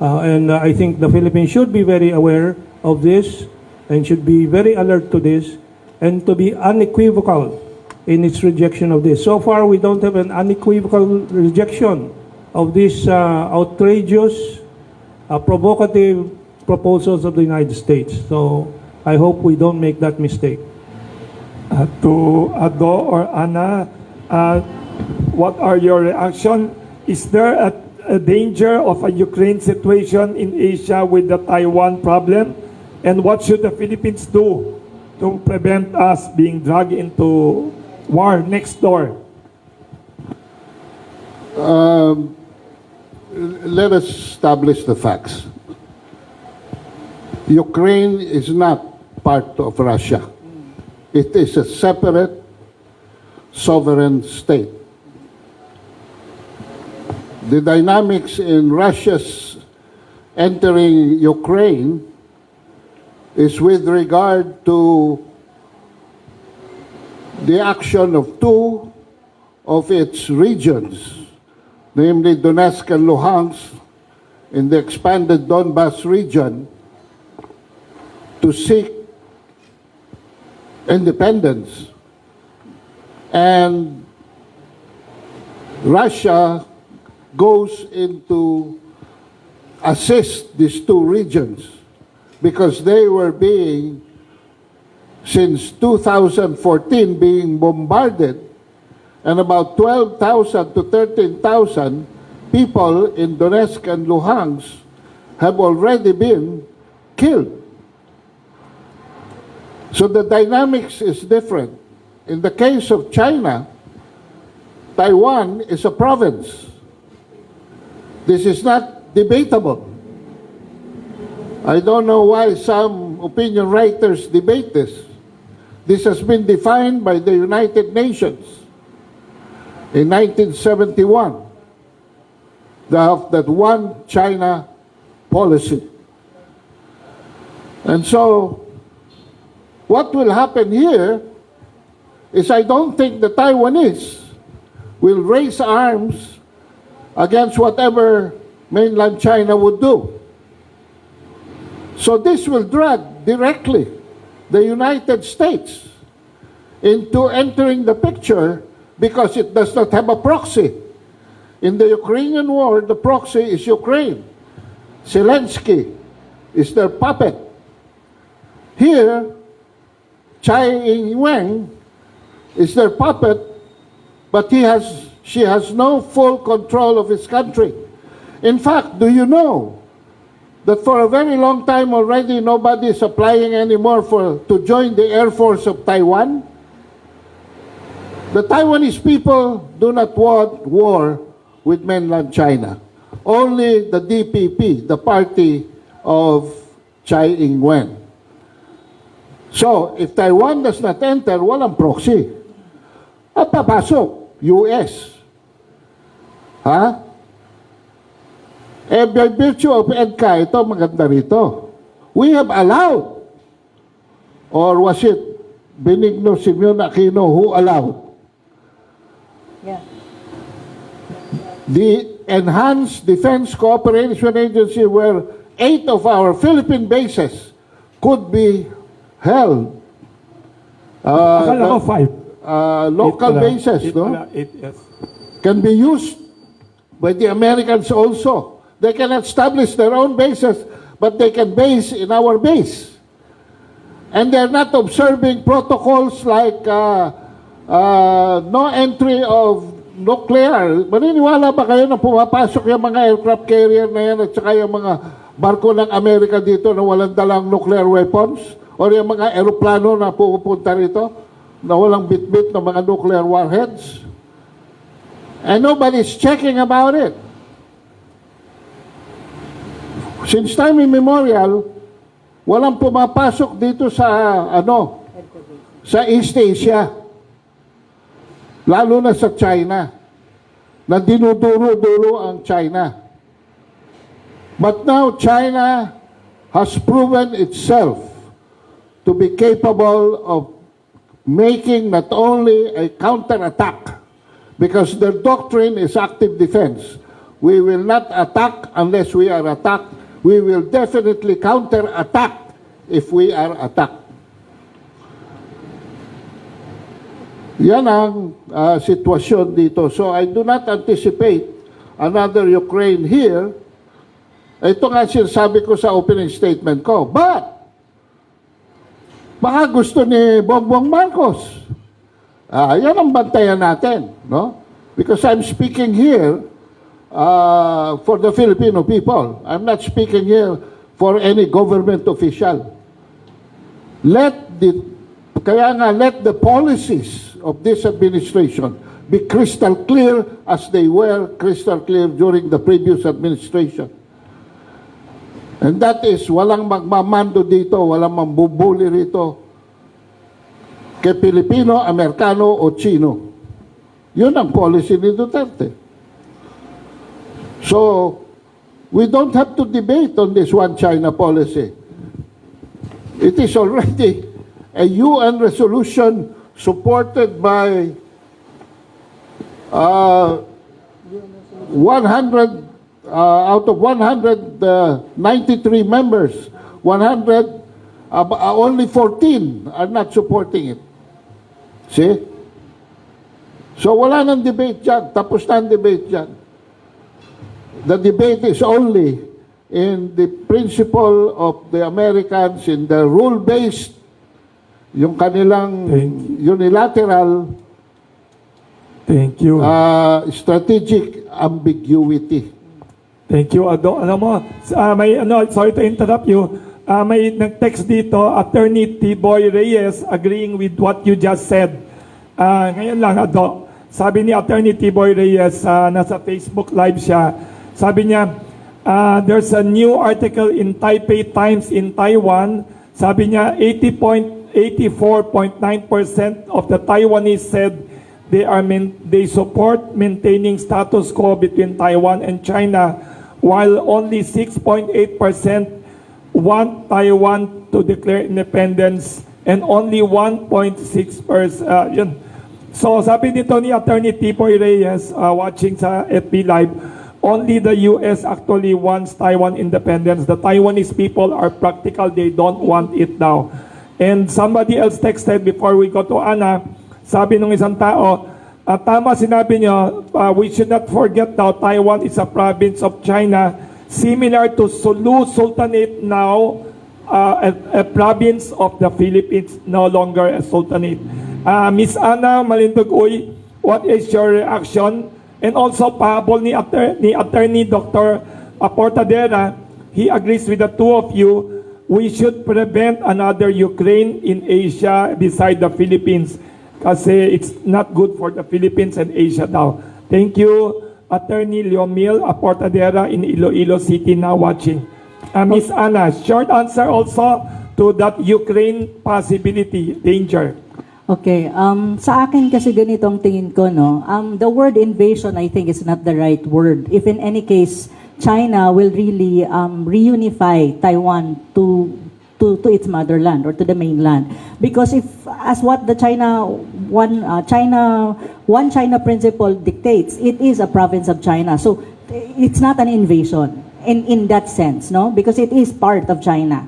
I think the Philippines should be very aware of this and should be very alert to this and to be unequivocal in its rejection of this. So far, we don't have an unequivocal rejection of these outrageous, provocative proposals of the United States. So I hope we don't make that mistake. To Ado or Anna, what are your reaction? Is there a danger of a Ukraine situation in Asia with the Taiwan problem? And what should the Philippines do to prevent us being dragged into war next door? Let us establish the facts. Ukraine is not part of Russia. It is a separate sovereign state. The dynamics in Russia's entering Ukraine is with regard to the action of two of its regions, namely Donetsk and Luhansk, in the expanded Donbas region, to seek independence. And Russia goes into assist these two regions because they were being, since 2014, being bombarded, and about 12,000 to 13,000 people in Donetsk and Luhansk have already been killed. So the dynamics is different. In the case of China, Taiwan is a province. This is not debatable. I don't know why some opinion writers debate this. This has been defined by the United Nations in 1971, that one China policy. And so, what will happen here is I don't think the Taiwanese will raise arms against whatever mainland China would do. So this will drag directly the United States into entering the picture because it does not have a proxy. In the Ukrainian war, the proxy is Ukraine. Zelensky is their puppet. Here, Tsai Ing-wen is their puppet, but she has no full control of his country. In fact, do you know that for a very long time already nobody is applying anymore to join the Air Force of Taiwan? The Taiwanese people do not want war with mainland China. Only the DPP, the party of Tsai Ing-wen. So, if Taiwan does not enter, walang proxy. At papasok, U.S. Ha? Eh, by virtue of EDCA, ito maganda rito. We have allowed, or was it Benigno Simeon Aquino who allowed? Yeah. The Enhanced Defense Cooperation Agency, where 8 of our Philippine bases could be held. Akala ko 5. Local bases, no? 8, yes. Can be used by the Americans also. They can establish their own bases, but they can base in our base. And they're not observing protocols like no entry of nuclear. Maniniwala ba kayo na pumapasok yung mga aircraft carrier na yan at saka yung mga barko ng Amerika dito na walang dalang nuclear weapons? O yung mga aeroplano na pupunta rito na walang bit-bit ng mga nuclear warheads? And nobody's checking about it. Since time immemorial, walang pumapasok dito sa sa East Asia. Lalo na sa China. Na dinuduro-duro ang China. But now China has proven itself to be capable of making not only a counterattack, because their doctrine is active defense. We will not attack unless we are attacked. We will definitely counterattack if we are attacked. Yan ang sitwasyon dito. So I do not anticipate another Ukraine here. Ito nga sinasabi ko sa opening statement ko. But, baka gusto ni Bongbong Marcos. Yan ang bantayan natin. No? Because I'm speaking here for the Filipino people. I'm not speaking here for any government official. Kaya nga, let the policies of this administration be crystal clear as they were crystal clear during the previous administration. And that is, walang magmamando dito, walang mambubuli rito kay Pilipino, Amerikano o Chino. Yun ang policy ni Duterte. So, we don't have to debate on this one China policy. It is already a UN resolution supported by 100 out of 193 members, only 14 are not supporting it. See? So wala nang debate dyan. Tapos na ang debate dyan. The debate is only in the principle of the Americans, in the rule-based, yung kanilang unilateral strategic ambiguity. Thank you, Ado. Alam mo, sorry to interrupt you. May nag-text dito, Attorney Tiboy Reyes, agreeing with what you just said. Ngayon lang, Ado. Sabi ni Attorney Tiboy Reyes, nasa Facebook Live siya, sabi niya, there's a new article in Taipei Times in Taiwan. Sabi niya, 84.9% of the Taiwanese said they support maintaining status quo between Taiwan and China, while only 6.8% want Taiwan to declare independence and only 1.6%. So sabi nito ni Attorney Tiboy Reyes, watching sa FB Live, only the U.S. actually wants Taiwan independence. The Taiwanese people are practical. They don't want it now. And somebody else texted before we go to Ana, sabi nung isang tao, tama sinabi niyo, we should not forget now Taiwan is a province of China, similar to Sulu Sultanate now, a province of the Philippines, no longer a sultanate. Miss Ana Malindo, what is your reaction? And also, pahabol ni Attorney Dr. Portadera, he agrees with the two of you, we should prevent another Ukraine in Asia beside the Philippines kasi it's not good for the Philippines and Asia daw. Thank you, Attorney Leomil Portadera in Iloilo City now watching. Miss Ana, short answer also to that Ukraine possibility, danger. Okay, sa akin kasi ganitong tingin ko, no, the word invasion I think is not the right word. If in any case, China will really reunify Taiwan to its motherland or to the mainland, because if as what the one China principle dictates, it is a province of China, so it's not an invasion in that sense, no, because it is part of China.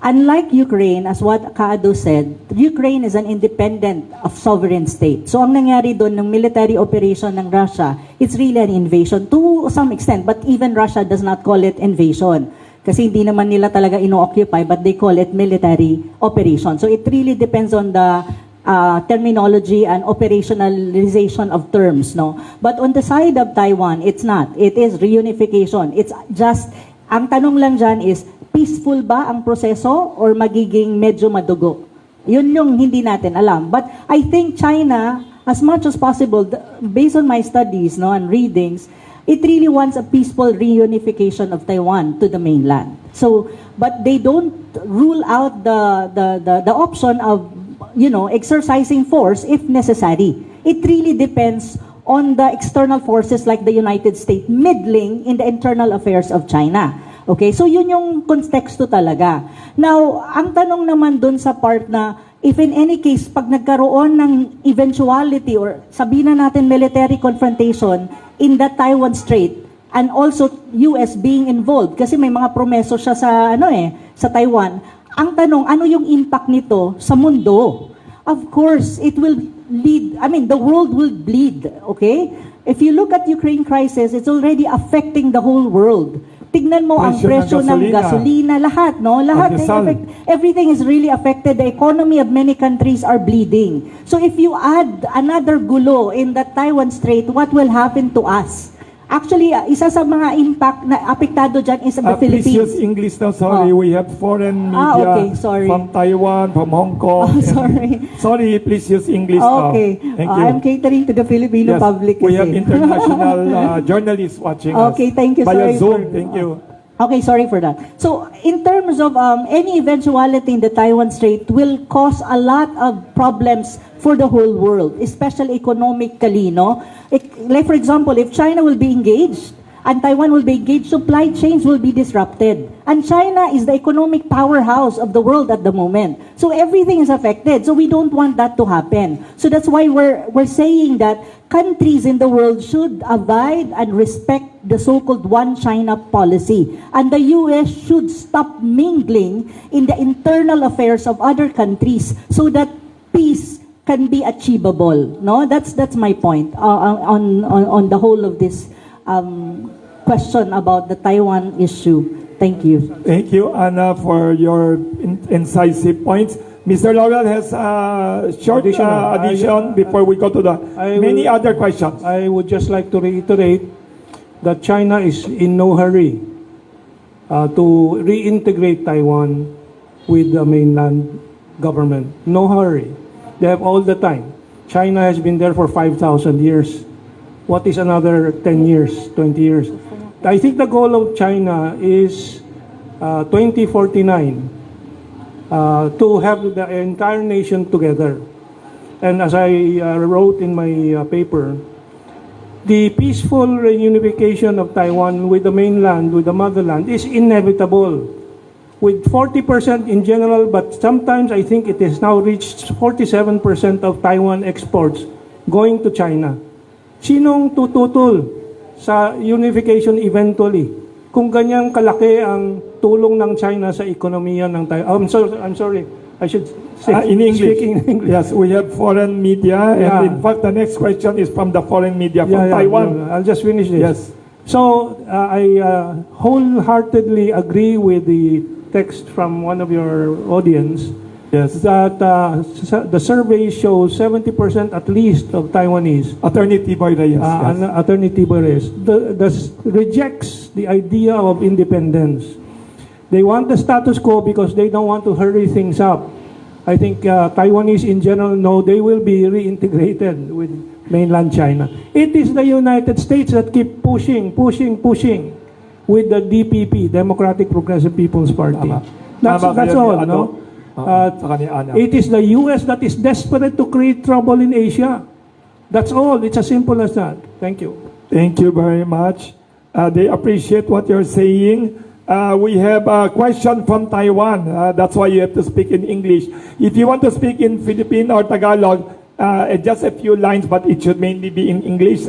Unlike Ukraine, as what Kaado said, Ukraine is an independent of sovereign state. So ang nangyari doon ng military operation ng Russia, it's really an invasion to some extent, but even Russia does not call it invasion. Kasi hindi naman nila talaga ino-occupy, but they call it military operation. So it really depends on the terminology and operationalization of terms, no? But on the side of Taiwan, it's not. It is reunification. It's just, ang tanong lang dyan is, peaceful ba ang proseso or magiging medyo madugo? Yun yung hindi natin alam. But I think China, as much as possible, based on my studies, no, and readings, it really wants a peaceful reunification of Taiwan to the mainland. So, but they don't rule out the option of, you know, exercising force if necessary. It really depends on the external forces like the United States meddling in the internal affairs of China. Okay, so yun yung konteksto talaga. Now, ang tanong naman dun sa part na, if in any case, pag nagkaroon ng eventuality or sabihin na natin military confrontation in the Taiwan Strait and also U.S. being involved, kasi may mga promeso siya sa, sa Taiwan, ang tanong, ano yung impact nito sa mundo? Of course, it will lead, the world will bleed, okay? If you look at Ukraine crisis, it's already affecting the whole world. Tignan mo ang presyo ng gasolina, lahat, no? Lahat, everything is really affected. The economy of many countries are bleeding. So if you add another gulo in the Taiwan Strait, what will happen to us? Actually, isa sa mga impact na apektado dyan is the Philippines. Please use English now. Sorry, we have foreign media from Taiwan, from Hong Kong. Sorry, please use English now. Okay. Thank you. I'm catering to the Filipino public. We have international journalists watching us. Okay, thank you. Via Zoom. Thank you. Okay, sorry for that. So, in terms of any eventuality in the Taiwan Strait will cause a lot of problems for the whole world, especially economically, no? Like, for example, if China will be engaged and Taiwan will be engaged, supply chains will be disrupted. And China is the economic powerhouse of the world at the moment. So everything is affected. So we don't want that to happen. So that's why we're saying that countries in the world should abide and respect the so-called one China policy. And the U.S. should stop mingling in the internal affairs of other countries so that peace can be achievable. No, that's my point on the whole of this question about the Taiwan issue. Thank you. Thank you, Anna, for your incisive points. Mr. Laurel has a short addition before we go to the many other questions. I would just like to reiterate that China is in no hurry to reintegrate Taiwan with the mainland government. No hurry. They have all the time. China has been there for 5,000 years. What is another 10 years, 20 years? I think the goal of China is 2049 to have the entire nation together. And as I wrote in my paper, the peaceful reunification of Taiwan with the mainland, with the motherland, is inevitable. With 40% in general, but sometimes I think it has now reached 47% of Taiwan exports going to China. Sinong tututol sa unification eventually? Kung ganyang kalaki ang tulong ng China sa ekonomiya ng Taiwan. I'm sorry. I should say in English. Speaking in English. Yes, we have foreign media, and in fact, the next question is from the foreign media from Taiwan. I'll just finish this. Yes. So I wholeheartedly agree with the text from one of your audience. Yes. That the survey shows 70% at least of Taiwanese. Attorney Tiboy Reyes. Attorney Tiboy Reyes rejects the idea of independence. They want the status quo because they don't want to hurry things up. I think Taiwanese in general know they will be reintegrated with mainland China. It is the United States that keep pushing with the DPP, Democratic Progressive People's Party. That's all, no? It is the U.S. that is desperate to create trouble in Asia. That's all. It's as simple as that. Thank you. Thank you very much. They appreciate what you're saying. We have a question from Taiwan. That's why you have to speak in English. If you want to speak in Filipino or Tagalog, just a few lines, but it should mainly be in English.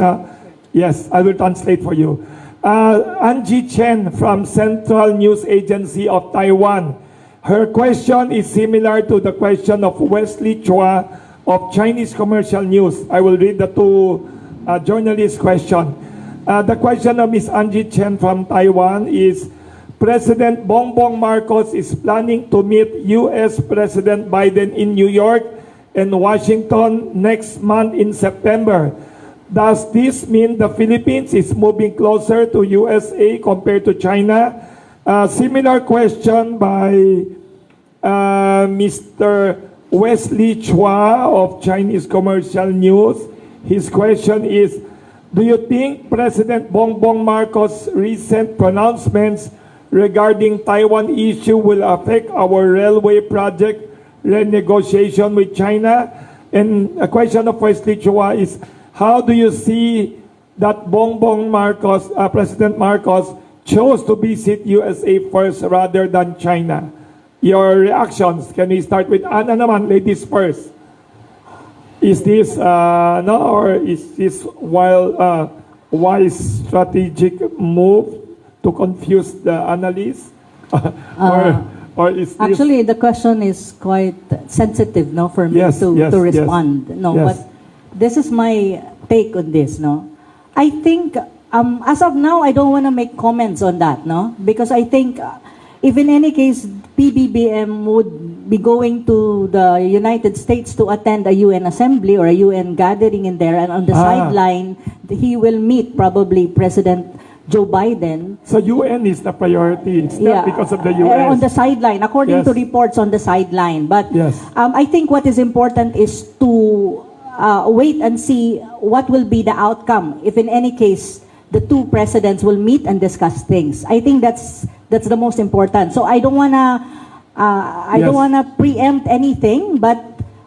Yes, I will translate for you. Angie Chen from Central News Agency of Taiwan. Her question is similar to the question of Wesley Chua of Chinese Commercial News. I will read the two journalists' question. The question of Ms. Angie Chen from Taiwan is, President Bongbong Marcos is planning to meet U.S. President Biden in New York and Washington next month in September. Does this mean the Philippines is moving closer to USA compared to China? Similar question by Mr. Wesley Chua of Chinese Commercial News. His question is, do you think President Bongbong Marcos' recent pronouncements regarding Taiwan issue will affect our railway project renegotiation with China? And a question of Wesley Chua is, how do you see that Bongbong Marcos, President Marcos, chose to visit USA first rather than China? Your reactions. Can we start with Ana naman, ladies first? Is this no, or is this wise strategic move to confuse the analysts? or is this... Actually, the question is quite sensitive, no, for me to respond. No, yes. but this is my take on this, no. I think as of now, I don't want to make comments on that, no, because I think if in any case PBBM would be going to the United States to attend a UN assembly or a UN gathering in there, and on the sideline he will meet probably President Joe Biden. So UN is the priority. It's not because of the US. On the sideline, according to reports on the sideline. But I think what is important is to wait and see what will be the outcome if in any case the two presidents will meet and discuss things. I think that's the most important. So I don't wanna preempt anything. But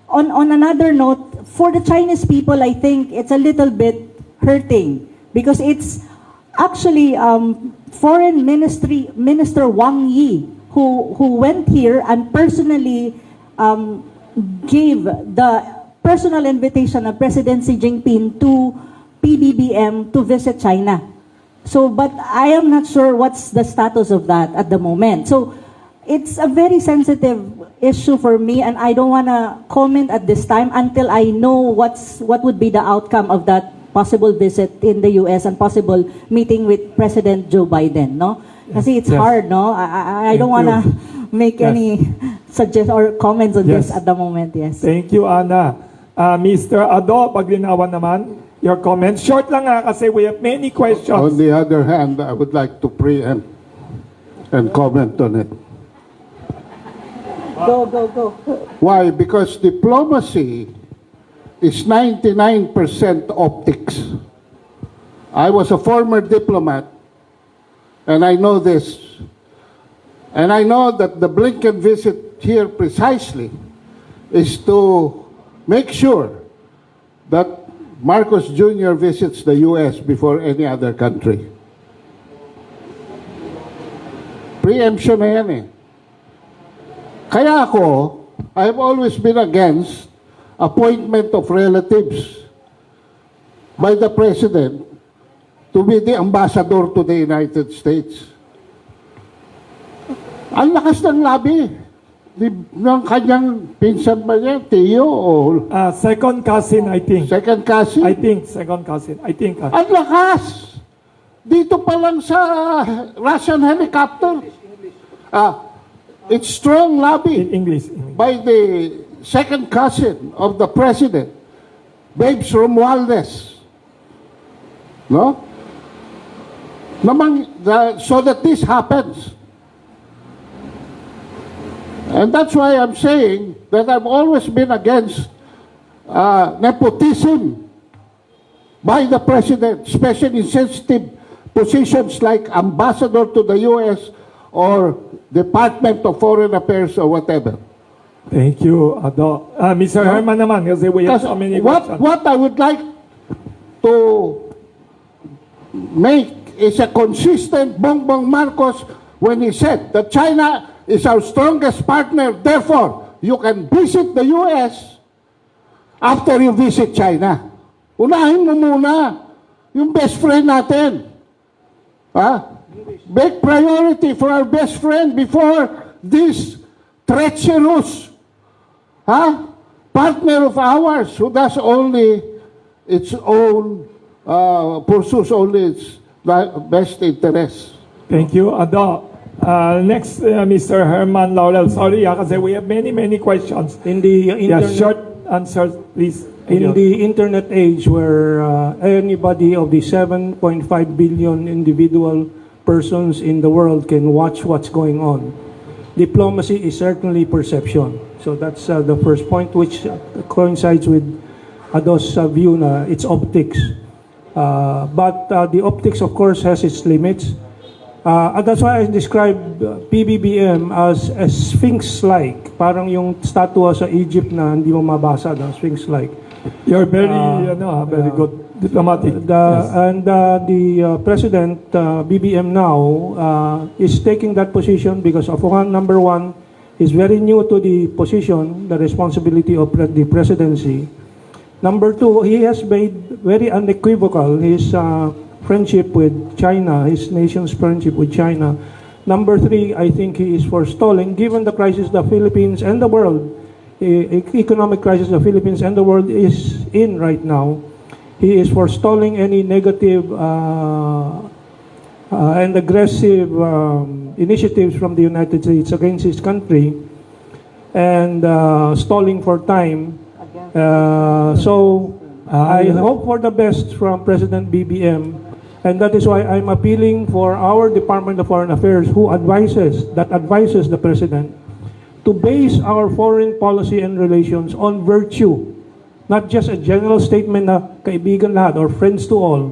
on another note, for the Chinese people, I think it's a little bit hurting because it's actually Foreign Minister Wang Yi who went here and personally gave the personal invitation of President Xi Jinping to PBBM to visit China. So, but I am not sure what's the status of that at the moment. So, it's a very sensitive issue for me, and I don't want to comment at this time until I know what would be the outcome of that possible visit in the U.S. and possible meeting with President Joe Biden, no? Kasi it's hard, no? I don't want to make any suggest or comments on this at the moment, yes. Thank you, Ana. Mr. Ado, paglinawan naman, your comments. Short lang kasi we have many questions. On the other hand, I would like to preempt and comment on it. Go. Why? Because diplomacy is 99% optics. I was a former diplomat, and I know this. And I know that the Blinken visit here precisely is to make sure that Marcos Jr. visits the U.S. before any other country. Preemption na yan eh. Kaya ako, I've always been against appointment of relatives by the President to be the ambassador to the United States. Ang lakas ng labi ng kanyang pinsan ba niya, Tio? O second cousin, I think. Second cousin? I think, second cousin. I think. Ang lakas! Dito pa lang sa Russian helicopter. It's strong lobby In English. by the second cousin of the President, Babes Romualdez. No? So that this happens. And that's why I'm saying that I've always been against nepotism by the President, especially in sensitive positions like ambassador to the U.S. or Department of Foreign Affairs or whatever. Thank you, Ado. Mr. Herman naman, kasi we have so many questions. What I would like to make is a consistent Bongbong Marcos when he said that China is our strongest partner, therefore, you can visit the U.S. after you visit China. Unahin mo muna yung best friend natin. Big priority for our best friend before this treacherous partner of ours who does only its own, pursues only its best interest. Thank you, Ado. Next, Mr. Hermann Laurel. Sorry, kasi we have many questions. In the internet, Short answers, please. in the internet age where anybody of the 7.5 billion individual persons in the world can watch what's going on, diplomacy is certainly perception. So that's the first point, which coincides with Ado's view na it's optics. But the optics, of course, has its limits. That's why I describe PBBM as a sphinx-like. Parang yung statua sa Egypt na hindi mo mabasa, sphinx-like. You're very, very good diplomatic. And the President, BBM now, is taking that position because of number one, he's very new to the position, the responsibility of the presidency. Number two, he has made very unequivocal his friendship with China, his nation's friendship with China. Number three, I think he is forestalling, given the crisis the Philippines and the world, economic crisis the Philippines and the world is in right now, he is forestalling any negative and aggressive initiatives from the United States against his country, and stalling for time. So I hope for the best from President BBM, and that is why I'm appealing for our Department of Foreign Affairs, who advises the President to base our foreign policy and relations on virtue, not just a general statement na kaibigan lahat or friends to all,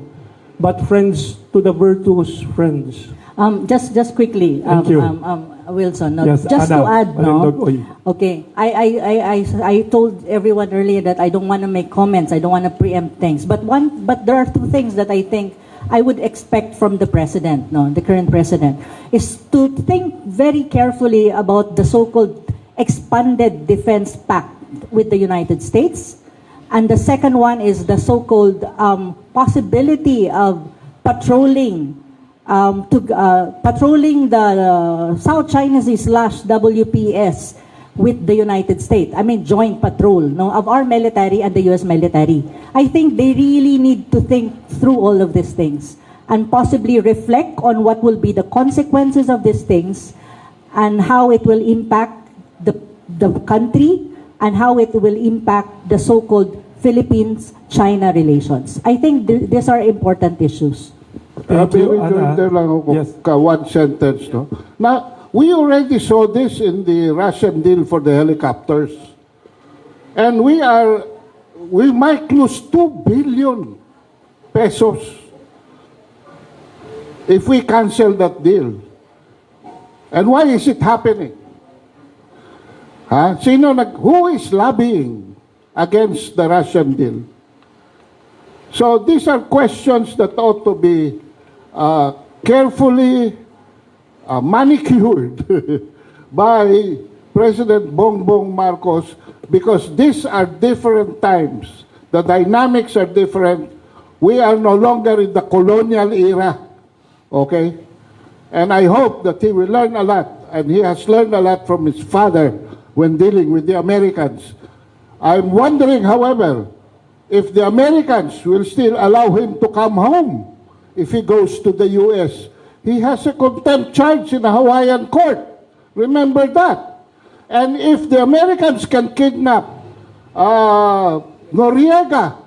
but friends to the virtuous friends. Just quickly, Thank you. Wilson. Yes, just Ana, to add, Malindo, oy. okay. I told everyone earlier that I don't want to make comments. I don't want to preempt things. But there are two things that I think I would expect from the president, the current president, is to think very carefully about the so-called expanded defense pact with the United States. And the second one is the so-called possibility of patrolling patrolling the South China Sea/WPS with the United States. I mean, joint patrol of our military and the U.S. military. I think they really need to think through all of these things and possibly reflect on what will be the consequences of these things and how it will impact the country and how it will impact the so-called Philippines-China relations. I think these are important issues. Thank you, Ana. There lang ako, Yes. one sentence, no? Now, we already saw this in the Russian deal for the helicopters. And we might lose 2 billion pesos if we cancel that deal. And why is it happening? Who is lobbying against the Russian deal? So these are questions that ought to be carefully manicured by President Bongbong Marcos, because these are different times. The dynamics are different. We are no longer in the colonial era. Okay? And I hope that he will learn a lot, and he has learned a lot from his father when dealing with the Americans. I'm wondering, however, if the Americans will still allow him to come home if he goes to the U.S. He has a contempt charge in a Hawaiian court. Remember that. And if the Americans can kidnap Noriega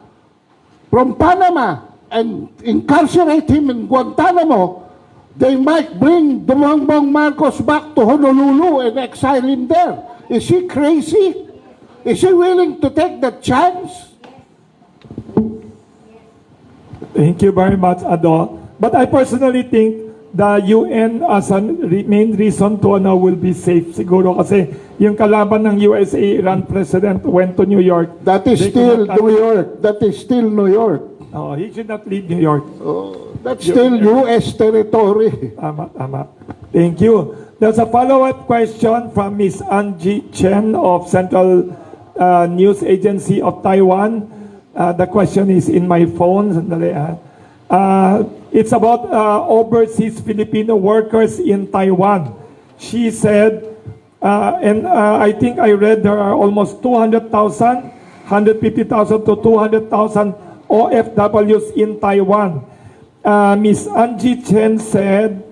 from Panama and incarcerate him in Guantanamo, they might bring Bongbong Marcos back to Honolulu and exile him there. Is he crazy? Is he willing to take that chance? Thank you very much, Ado. But I personally think the UN as a main reason to will be safe siguro kasi yung kalaban ng USA Iran president went to New York. That is still New York. That is still New York. Oh, he should not leave New York. Oh, that's still U.S. territory. Tama. Thank you. There's a follow-up question from Ms. Angie Chen of Central News Agency of Taiwan. The question is in my phone. It's about overseas Filipino workers in Taiwan. She said, and I think I read there are almost 200,000, 150,000 to 200,000 OFWs in Taiwan. Ms. Angie Chen said,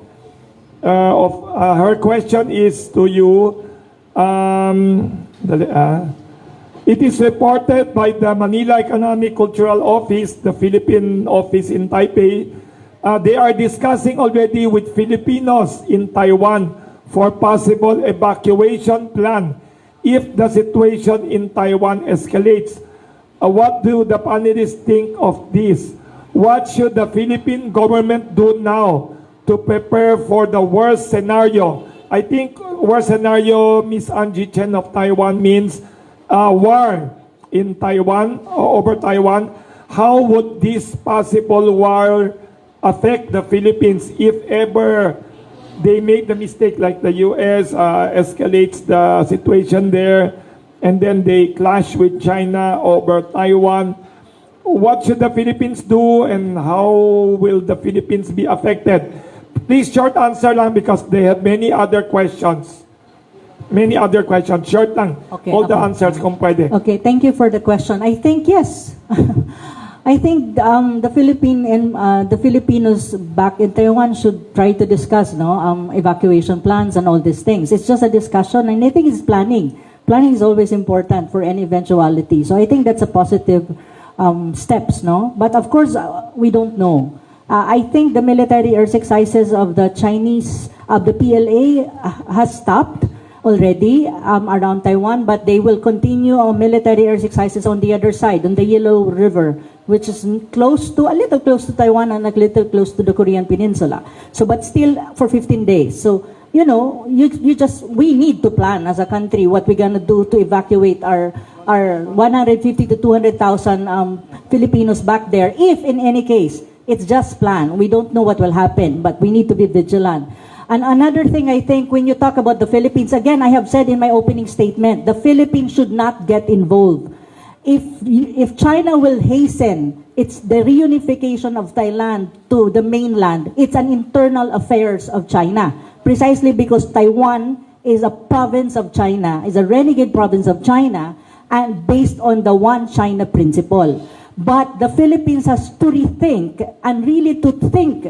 her question is to you. It is reported by the Manila Economic Cultural Office, the Philippine office in Taipei, they are discussing already with Filipinos in Taiwan for possible evacuation plan if the situation in Taiwan escalates. What do the panelists think of this? What should the Philippine government do now to prepare for the worst scenario? I think worst scenario, Ms. Angie Chen of Taiwan, means war in Taiwan, over Taiwan. How would this possible war affect the Philippines if ever they make the mistake like the U.S. Escalates the situation there and then they clash with China over Taiwan? What should the Philippines do and how will the Philippines be affected? Please short answer lang because they have many other questions. Many other questions. Short lang. Okay, All the okay. answers kung pwede. Okay, thank you for the question. I think yes. I think the Filipinos back in Taiwan should try to discuss evacuation plans and all these things. It's just a discussion, and I think it's planning. Planning is always important for any eventuality. So I think that's a positive steps, no? But of course, we don't know. I think the military exercises of the Chinese, of the PLA, has stopped already around Taiwan, but they will continue on military exercises on the other side, on the Yellow River, which is a little close to Taiwan and a little close to the Korean Peninsula. So, but still for 15 days. So, we need to plan as a country what we're gonna do to evacuate our 150 to 200,000 Filipinos back there. If in any case, it's just plan. We don't know what will happen, but we need to be vigilant. And another thing, I think, when you talk about the Philippines, again, I have said in my opening statement, the Philippines should not get involved. If China will hasten it's the reunification of Thailand to the mainland, it's an internal affairs of China. Precisely because Taiwan is a province of China, is a renegade province of China, and based on the one China principle. But the Philippines has to rethink and really to think,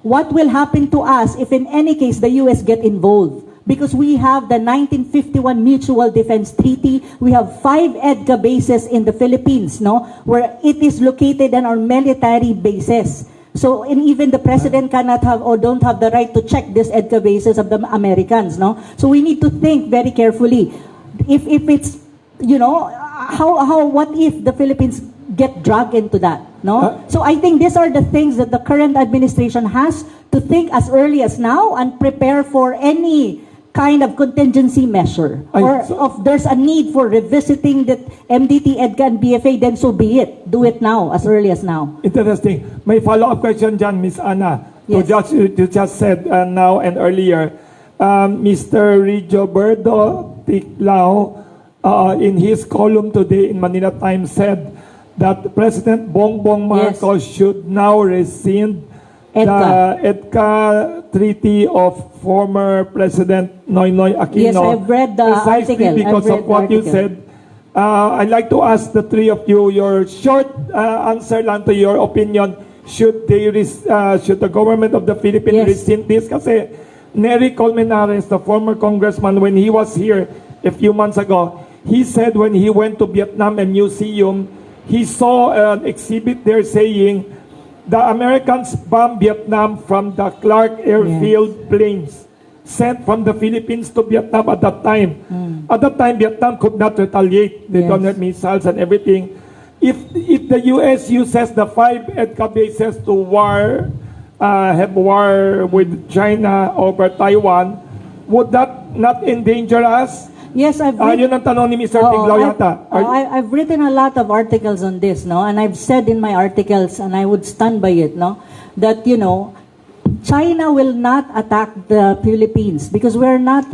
what will happen to us if in any case the U.S. get involved? Because we have the 1951 Mutual Defense Treaty, we have 5 EDCA bases in the Philippines, where it is located in our military bases. So, and even the president cannot have or don't have the right to check these EDCA bases of the Americans, So we need to think very carefully. If it's, what if the Philippines get dragged into that, So I think these are the things that the current administration has to think as early as now and prepare for any kind of contingency measure. If there's a need for revisiting the MDT, EDCA, and BFA, then so be it. Do it now, as early as now. Interesting. May follow-up question dyan, Ms. Ana. Yes. You just said now and earlier, Mr. Rigoberto Ticlao, in his column today in Manila Times said that President Bongbong Marcos should now rescind the EDCA treaty of former President Noynoy Aquino. Yes, I've read the Precisely article. because of what you said. I'd like to ask the three of you your short answer lang to your opinion. Should the government of the Philippines rescind this? Kasi Nery Colmenares, the former congressman, when he was here a few months ago, he said when he went to Vietnam and Museum, he saw an exhibit there saying the Americans bombed Vietnam from the Clark Airfield planes sent from the Philippines to Vietnam at that time. At that time, Vietnam could not retaliate. They don't have missiles and everything. If the U.S. uses the 5 EDCA bases to have war with China over Taiwan, would that not endanger us? Yes, I've yun ang tanong ni Mr. Ticlao yata. I've written a lot of articles on this, and I've said in my articles, and I would stand by it, that, China will not attack the Philippines because we're not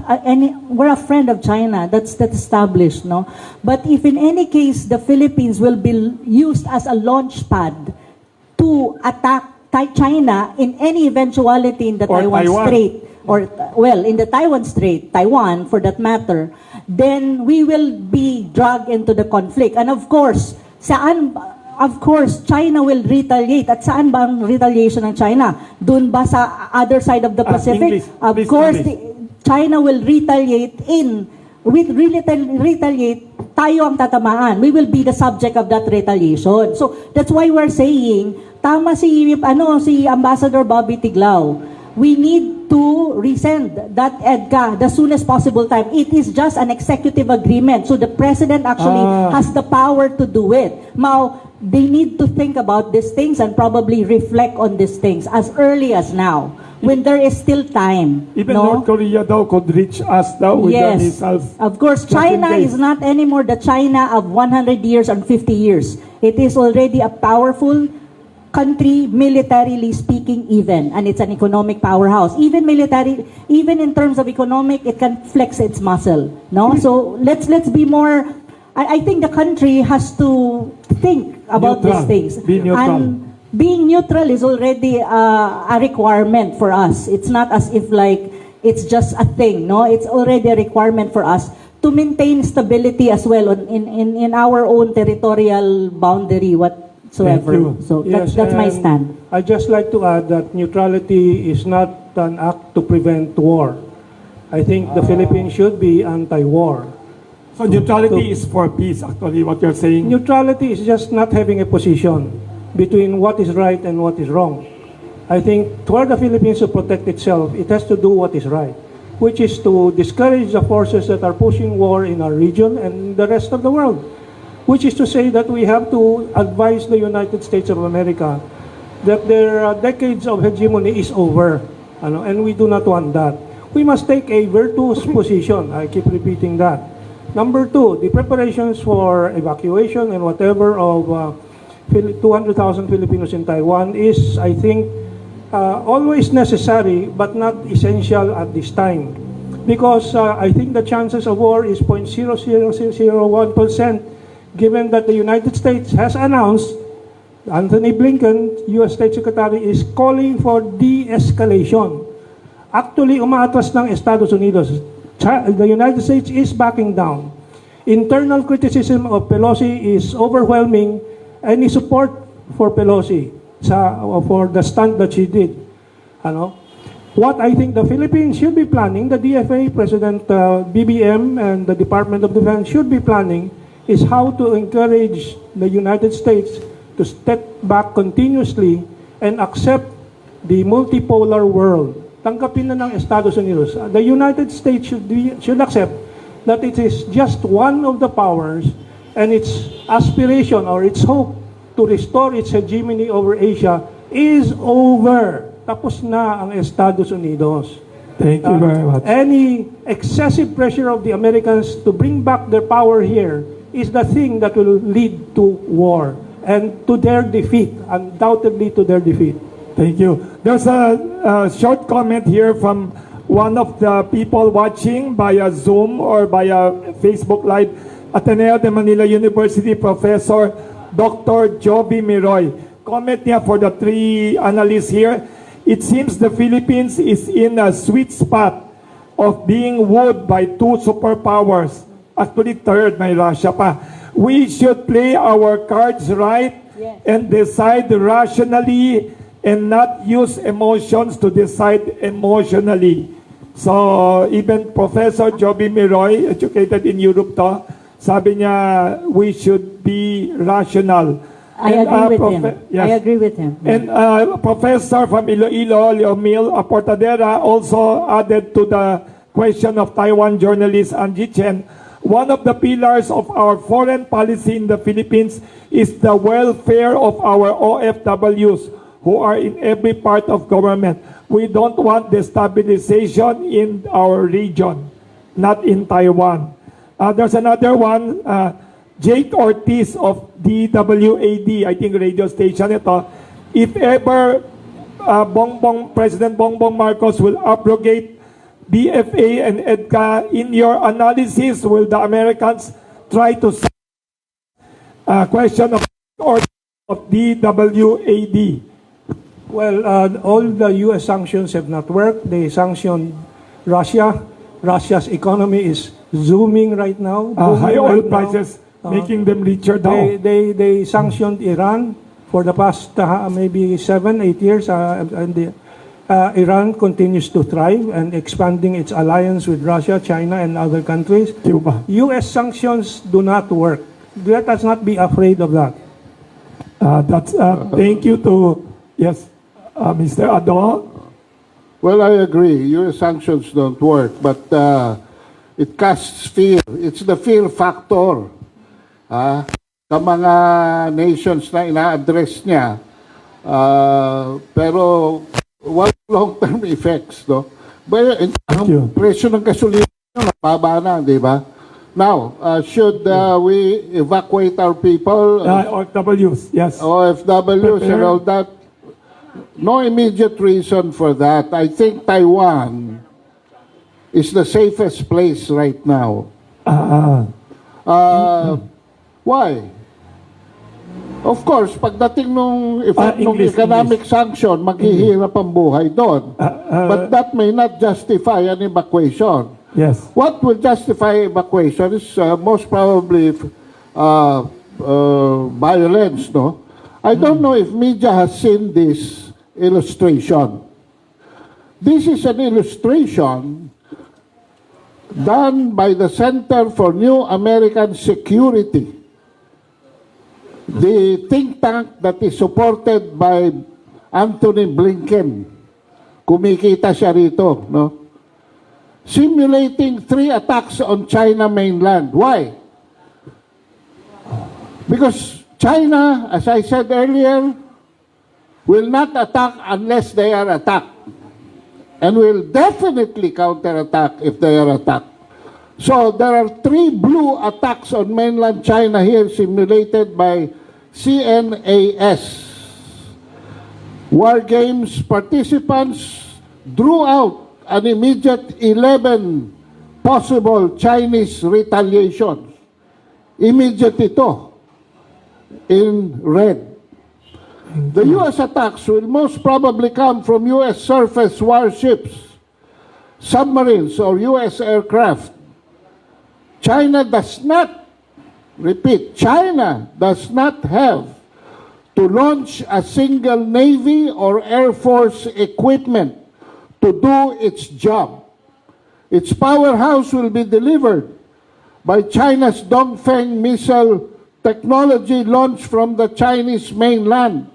we're a friend of China. That's established, But if in any case the Philippines will be used as a launch pad to attack China in any eventuality in the Taiwan Strait, in the Taiwan Strait, Taiwan for that matter, then we will be dragged into the conflict. And of course, of course, China will retaliate. At saan ba ang retaliation ng China? Doon ba sa other side of the Pacific? English, China will retaliate retaliate, tayo ang tatamaan. We will be the subject of that retaliation. So, that's why we're saying, tama si Ambassador Bobby Tiglao. We need to resend that EDCA the soonest possible time. It is just an executive agreement. So the President actually has the power to do it. Now, they need to think about these things and probably reflect on these things as early as now, when there is still time. Even North Korea daw could reach us daw with their missiles. Of course, China is not anymore the China of 100 years and 50 years. It is already a powerful country, militarily speaking even, and it's an economic powerhouse. Even in terms of economic, it can flex its muscle. No, so let's be more. I think the country has to think about Neutral. these things. Be neutral. And being neutral is already a requirement for us. It's not as if like it's just a thing. No, it's already a requirement for us to maintain stability as well in our own territorial boundary whatsoever. So Yes, that's my and stand. I'd just like to add that neutrality is not an act to prevent war. I think the Philippines should be anti-war. So neutrality is for peace, actually, what you're saying. Neutrality is just not having a position between what is right and what is wrong. I think for the Philippines to protect itself, it has to do what is right, which is to discourage the forces that are pushing war in our region and the rest of the world, which is to say that we have to advise the United States of America that their decades of hegemony is over, and we do not want that. We must take a virtuous position. I keep repeating that. Number two, the preparations for evacuation and whatever of 200,000 Filipinos in Taiwan is, I think, always necessary but not essential at this time. Because I think the chances of war is 0.0001%, given that the United States has announced, Anthony Blinken, U.S. State Secretary, is calling for de-escalation. Actually, umaatras ng Estados Unidos. The United States is backing down. Internal criticism of Pelosi is overwhelming any support for Pelosi for the stunt that she did. What I think the Philippines should be planning, the DFA, President BBM, and the Department of Defense should be planning is how to encourage the United States to step back continuously and accept the multipolar world. Tanggapin na ng Estados Unidos. The United States should accept that it is just one of the powers and its aspiration or its hope to restore its hegemony over Asia is over. Tapos na ang Estados Unidos. Thank you very much. Any excessive pressure of the Americans to bring back their power here is the thing that will lead to war and to their defeat, undoubtedly to their defeat. Thank you. There's a short comment here from one of the people watching via Zoom or via Facebook Live. Ateneo de Manila University Professor Dr. Joby Miroy. Comment niya for the three analysts here. It seems the Philippines is in a sweet spot of being wooed by two superpowers. Actually, third, may Russia pa. We should play our cards right and decide rationally and not use emotions to decide emotionally. So, even Professor Joby Miroy, educated in Europe to, sabi niya, we should be rational. I agree with him. And Professor from Iloilo, Leomil Portadera, also added to the question of Taiwan journalist Angie Chen, one of the pillars of our foreign policy in the Philippines is the welfare of our OFWs who are in every part of government. We don't want destabilization in our region, not in Taiwan. There's another one, Jake Ortiz of DWAD, I think radio station ito. If ever President Bongbong Marcos will abrogate BFA and EDCA, in your analysis, will the Americans try to question of DWAD? Well, all the U.S. sanctions have not worked. They sanctioned Russia. Russia's economy is zooming right now. High oil Booming right now. prices. making them richer daw. They sanctioned Iran for the past maybe 7-8 years, and Iran continues to thrive and expanding its alliance with Russia, China, and other countries. Cuba. U.S. sanctions do not work. Let us not be afraid of that. Thank you to, yes, Mr. Ado. Well, I agree. U.S. sanctions don't work, but it casts fear. It's the fear factor sa mga nations na ina-address niya. Pero walang long-term effects, no? But ang presyo ng gasolina mababa na, di ba? Now, should we evacuate our people? OFWs, yes. OFWs and all that? No immediate reason for that. I think Taiwan is the safest place right now. Why? Of course, pagdating nung economic sanction, maghihirap ang buhay doon. But that may not justify an evacuation. Yes. What will justify evacuation is most probably violence, no? I don't know if media has seen this illustration. This is an illustration done by the Center for New American Security, the think tank that is supported by Anthony Blinken. Kumikita siya rito, no? Simulating 3 attacks on China mainland. Why? Because China, as I said earlier, will not attack unless they are attacked. And will definitely counterattack if they are attacked. So there are 3 blue attacks on mainland China here simulated by CNAS. War games participants drew out an immediate 11 possible Chinese retaliations. Immediate ito in red. The U.S. attacks will most probably come from U.S. surface warships, submarines, or U.S. aircraft. China does not, repeat, China does not have to launch a single Navy or Air Force equipment to do its job. Its powerhouse will be delivered by China's Dongfeng missile technology launched from the Chinese mainland,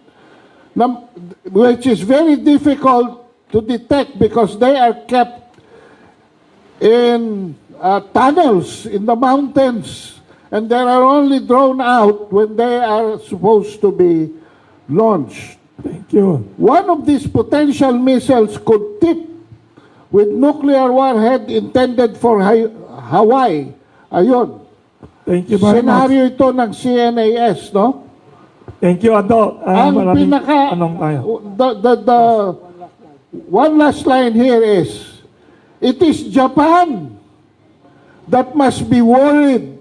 which is very difficult to detect because they are kept in tunnels in the mountains, and they are only drawn out when they are supposed to be launched. Thank you. One of these potential missiles could tip with nuclear warhead intended for Hawaii. Ayun. Thank you very much. Senaryo ito ng CNAS, no? Thank you, Ado. Ang pinaka, the one last line here is, it is Japan that must be worried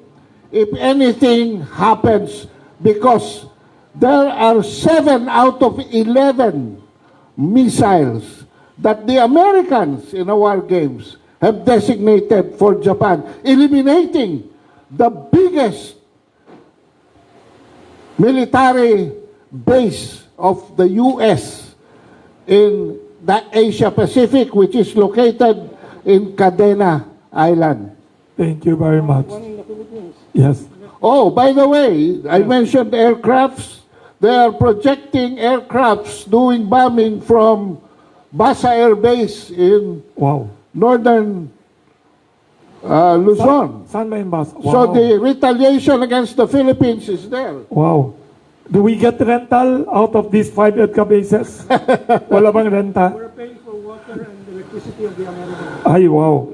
if anything happens because there are 7 out of 11 missiles that the Americans in our games have designated for Japan, eliminating the biggest military base of the U.S. in the Asia Pacific, which is located in Cadena Island. Thank you very much. Yes. Oh, by the way, I mentioned aircrafts. They are projecting aircrafts doing bombing from Basa Air Base in northern Luzon. Saan ba yung bus? Wow. So the retaliation against the Philippines is there. Wow. Do we get rental out of these 5 EDCA bases? Wala bang renta? We're paying for water and electricity of the Americans. Ay, wow.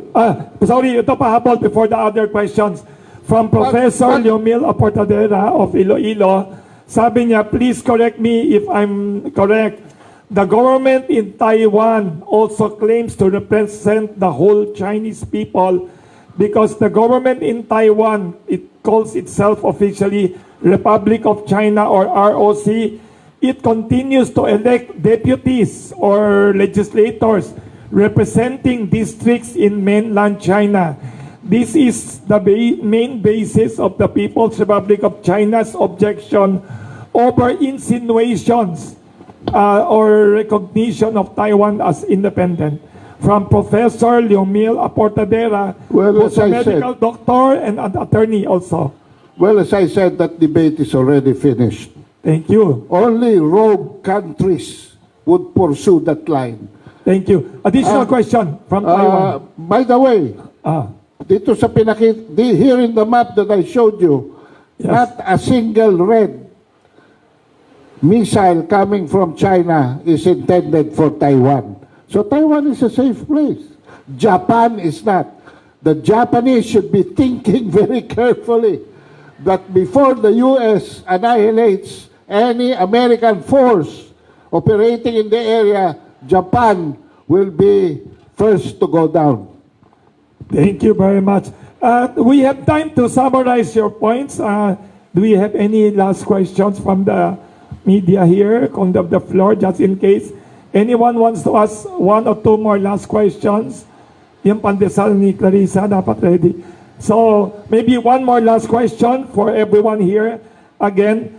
Sorry, ito pahabol before the other questions. From Professor Leomil Aportadera of Iloilo, sabi niya, please correct me if I'm correct. The government in Taiwan also claims to represent the whole Chinese people because the government in Taiwan, it calls itself officially Republic of China or ROC. It continues to elect deputies or legislators representing districts in mainland China. This is the main basis of the People's Republic of China's objection over insinuations or recognition of Taiwan as independent. From Professor Leomil Aportadera, who's a medical doctor and an attorney also. Well, as I said, that debate is already finished. Thank you. Only rogue countries would pursue that line. Thank you. Additional question from Taiwan. By the way, dito sa here in the map that I showed you, Yes. not a single red missile coming from China is intended for Taiwan. So Taiwan is a safe place. Japan is not. The Japanese should be thinking very carefully that before the U.S. annihilates any American force operating in the area, Japan will be first to go down. Thank you very much. We have time to summarize your points. Do we have any last questions from the media here on the floor, just in case anyone wants to ask one or two more last questions? Yung pandesal ni Clarissa, dapat ready. So, maybe one more last question for everyone here. Again,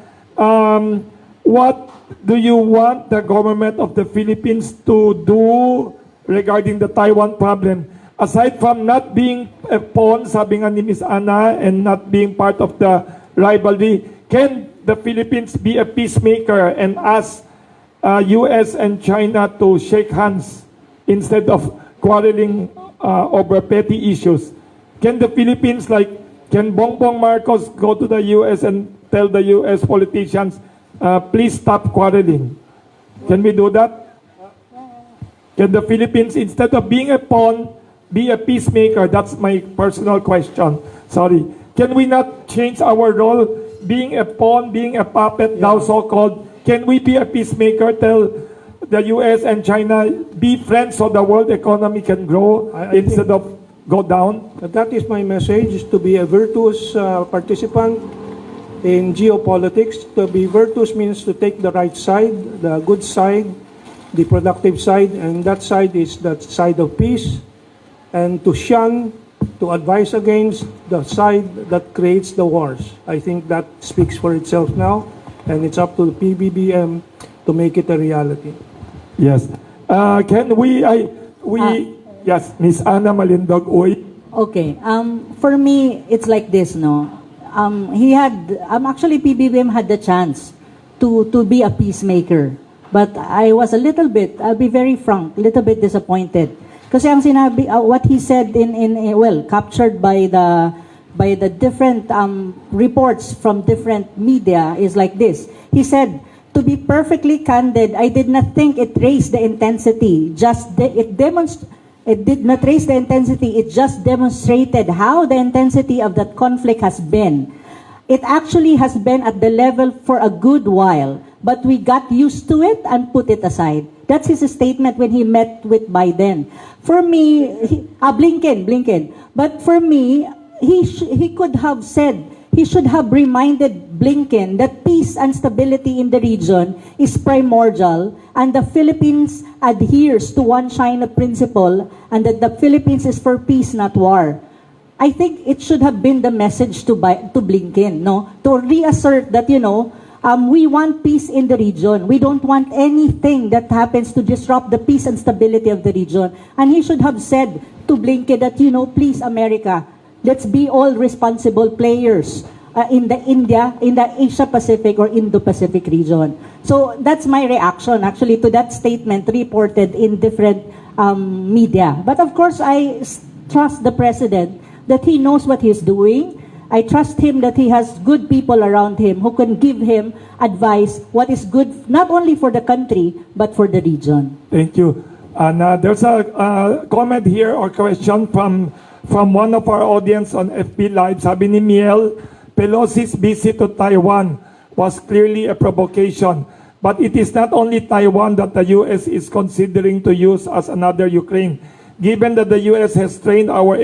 what do you want the government of the Philippines to do regarding the Taiwan problem? Aside from not being a pawn, sabi nga ni Ms. Ana, and not being part of the rivalry, can the Philippines be a peacemaker and ask U.S. and China to shake hands instead of quarreling over petty issues? Can the Philippines, can Bongbong Marcos go to the U.S. and tell the U.S. politicians, please stop quarreling? Can we do that? Can the Philippines, instead of being a pawn, be a peacemaker? That's my personal question. Sorry. Can we not change our role, being a pawn, being a puppet, now so-called? Can we be a peacemaker, tell the U.S. and China, be friends so the world economy can grow instead of go down? That is my message, to be a virtuous participant in geopolitics. To be virtuous means to take the right side, the good side, the productive side, and that side is that side of peace, and to shun, to advise against the side that creates the wars. I think that speaks for itself now, and it's up to the PBBM to make it a reality. Yes. Can we, yes, Ms. Ana Malindog Uy. Okay. For me, it's like this, no? Actually, PBBM had the chance to be a peacemaker. But I was a little bit, I'll be very frank, a little bit disappointed. Kasi ang sinabi, what he said captured by the different reports from different media is like this. He said, to be perfectly candid, I did not think it raised the intensity. It did not raise the intensity. It just demonstrated how the intensity of that conflict has been. It actually has been at the level for a good while, but we got used to it and put it aside. That's his statement when he met with Biden. For me, Blinken. But for me, he could have said, he should have reminded Blinken that peace and stability in the region is primordial, and the Philippines adheres to one China principle, and that the Philippines is for peace, not war. I think it should have been the message to Blinken, no? To reassert that, we want peace in the region. We don't want anything that happens to disrupt the peace and stability of the region. And he should have said to Blinken that, please, America, let's be all responsible players in the Asia-Pacific or Indo-Pacific region. So that's my reaction, actually, to that statement reported in different media. But of course, I trust the President that he knows what he's doing. I trust him that he has good people around him who can give him advice what is good not only for the country but for the region. Thank you. And there's a comment here or question from one of our audience on FB Live. Sabi ni Miel, Pelosi's visit to Taiwan was clearly a provocation. But it is not only Taiwan that the U.S. is considering to use as another Ukraine. Given that the U.S. has trained our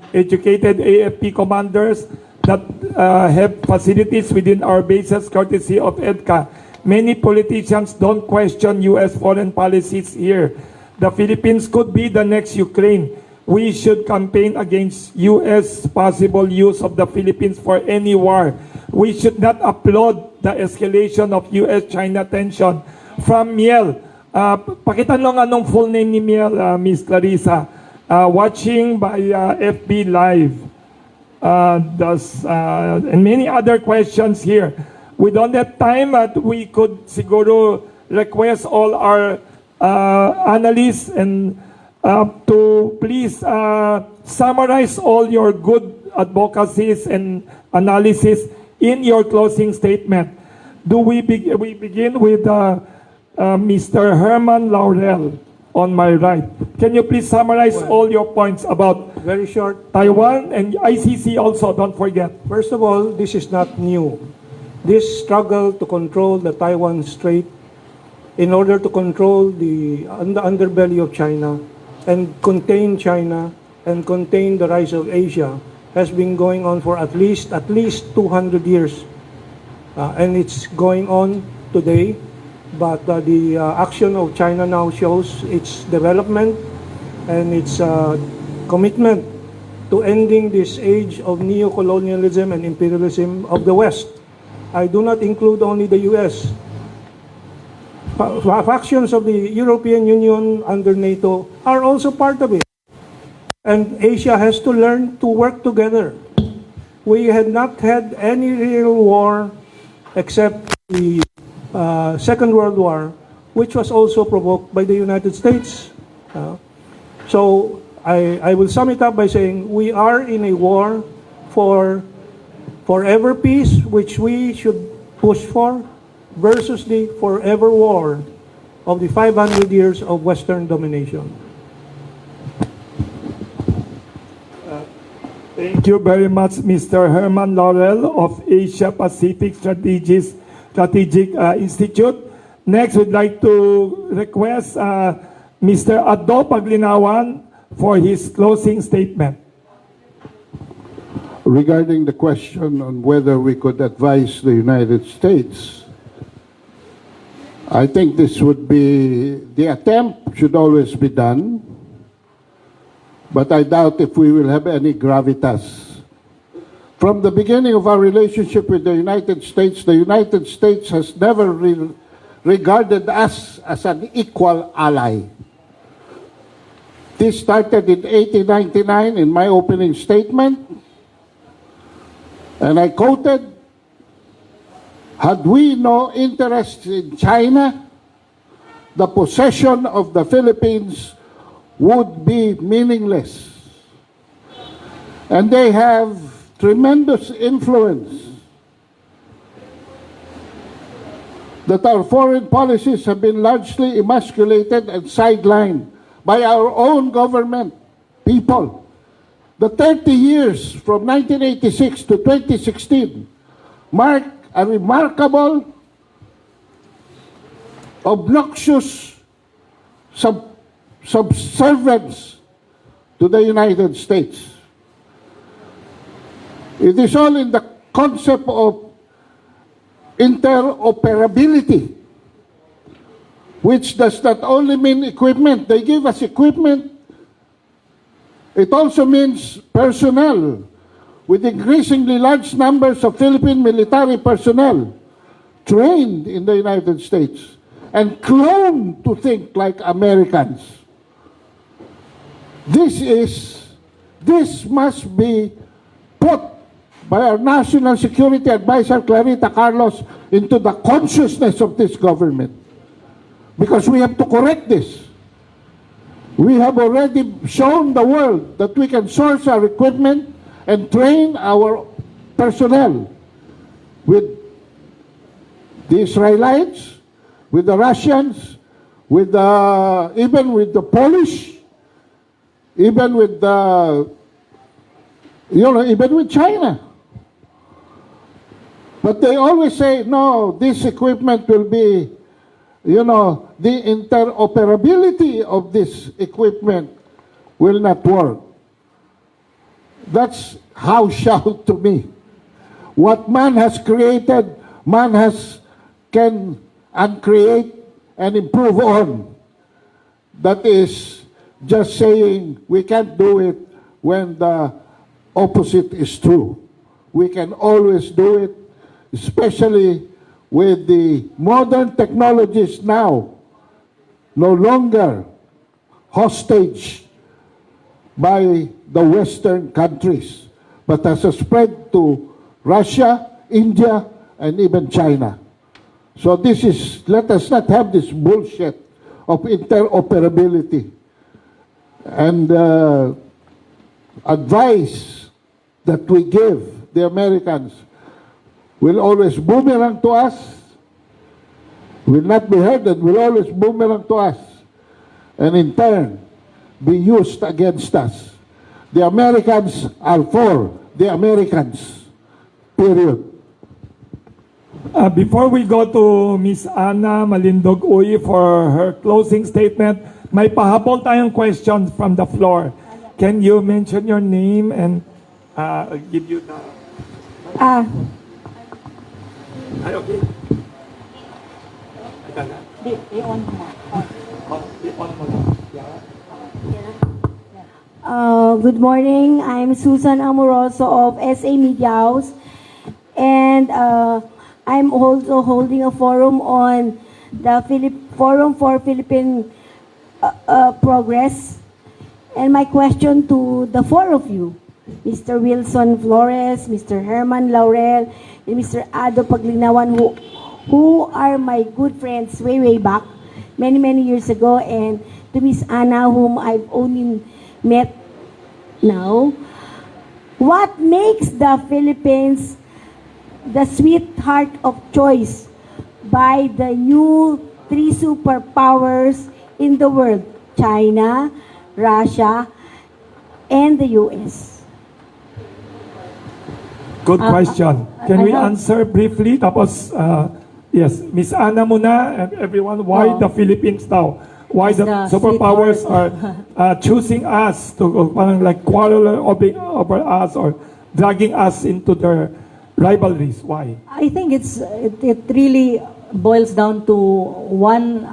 educated AFP commanders that have facilities within our bases courtesy of EDCA. Many politicians don't question U.S. foreign policies here. The Philippines could be the next Ukraine. we should campaign against U.S. possible use of the Philippines for any war. We should not applaud the escalation of U.S.-China tension. From Miel, pakitanong anong full name ni Miel, Ms. Clarissa, watching by FB Live. And many other questions here. We don't have time, but we could siguro request all our analysts and to please summarize all your good advocacies and analysis in your closing statement. We begin with Mr. Hermann Laurel on my right. Can you please summarize all your points about Very short. Taiwan and ICC also, don't forget. First of all, this is not new. This struggle to control the Taiwan Strait in order to control the underbelly of China and contain China and contain the rise of Asia has been going on for at least 200 years. And it's going on today, but the action of China now shows its development and its commitment to ending this age of neo-colonialism and imperialism of the West. I do not include only the U.S. Factions of the European Union under NATO are also part of it. And Asia has to learn to work together. We had not had any real war except the Second World War, which was also provoked by the United States. So I will sum it up by saying we are in a war for forever peace, which we should push for, versus the forever war of the 500 years of Western domination. Thank you very much, Mr. Hermann Laurel of Asia Pacific Strategic Institute. Next, we'd like to request Mr. Adobe Nawan for his closing statement. Regarding the question on whether we could advise the United States, I think this would be, the attempt should always be done, but I doubt if we will have any gravitas. From the beginning of our relationship with the United States has never regarded us as an equal ally. This started in 1899 in my opening statement, and I quoted, "Had we no interest in China, the possession of the Philippines would be meaningless." And they have tremendous influence. That our foreign policies have been largely emasculated and sidelined by our own government people. The 30 years from 1986 to 2016 mark a remarkable, obnoxious subservience to the United States. It is all in the concept of interoperability, which does not only mean equipment. They give us equipment. It also means personnel, with increasingly large numbers of Philippine military personnel trained in the United States and cloned to think like Americans. This must be put by our National Security Advisor, Clarita Carlos, into the consciousness of this government. Because we have to correct this. We have already shown the world that we can source our equipment and train our personnel with the Israelites, with the Russians, with even with the Polish, even with even with China. But they always say, no, this equipment will be, the interoperability of this equipment will not work. That's how shout to me. What man has created, man can uncreate and improve on. That is just saying we can't do it when the opposite is true. We can always do it, especially with the modern technologies now, no longer hostage by the Western countries, but has spread to Russia, India, and even China. So this is, let us not have this bullshit of interoperability. And advice that we give the Americans will always boomerang to us, will not be heard, and will always boomerang to us, and in turn be used against us. The Americans are for the Americans, period. Before we go to Ms. Ana Malindog Uy for her closing statement, may pahabol tayong question from the floor. Can you mention your name and I'll give you the... Ay, okay. I-on mo. I-on mo lang. Good morning. I'm Susan Amoroso of SA Media House, and I'm also holding a forum on the Forum for Philippine Progress. And my question to the four of you, Mr. Wilson Flores, Mr. Hermann Laurel, and Mr. Adobe Nawan, who are my good friends way back, many years ago, and to Miss Ana, whom I've only met now. What makes the Philippines the sweetheart of choice by the new three superpowers in the world, China, Russia, and the U.S.? Good question. Can we answer briefly? Tapos, yes, Ms. Ana muna, everyone, why the Philippines now? Why the superpowers are choosing us to parang like quarrel over us or dragging us into their rivalries? Why? I think it really boils down to one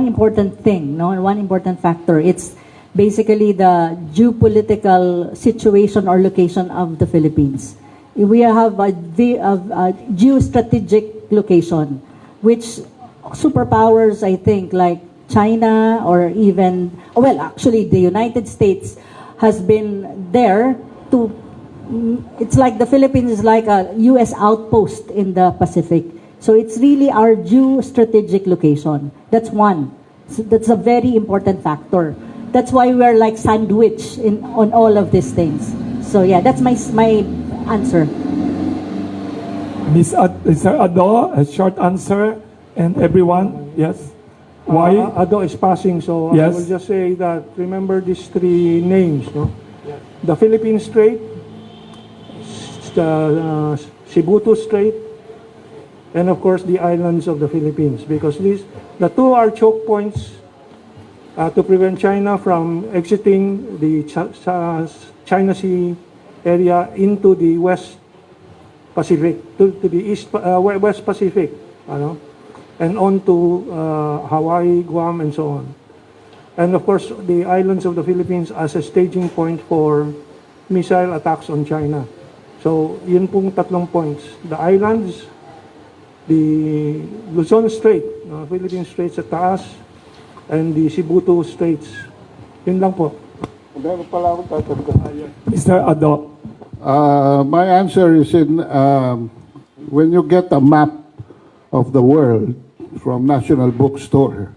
important thing, no, one important factor. It's basically the geopolitical situation or location of the Philippines. We have a geostrategic location, which superpowers, I think, like China or even, well, actually, the United States has been there to, it's like the Philippines is like a U.S. outpost in the Pacific. So it's really our geostrategic location. That's one. So that's a very important factor. That's why we're like sandwiched on all of these things. So yeah, that's my answer. Mr. Ado, a short answer, and everyone, yes? Why? Ado is passing, so Yes. I will just say that remember these three names, no? The Philippine Strait, the Cebu Strait, and of course the islands of the Philippines, because the two are choke points to prevent China from exiting the China Sea area into the West Pacific, to the West Pacific, and on to Hawaii, Guam, and so on. And of course, the islands of the Philippines as a staging point for missile attacks on China. So, yun pong tatlong points. The islands, the Luzon Strait, Philippine Straits sa taas, and the Cebu Straits. Yun lang po. Mr. Ado. My answer is in when you get a map of the world from National Bookstore,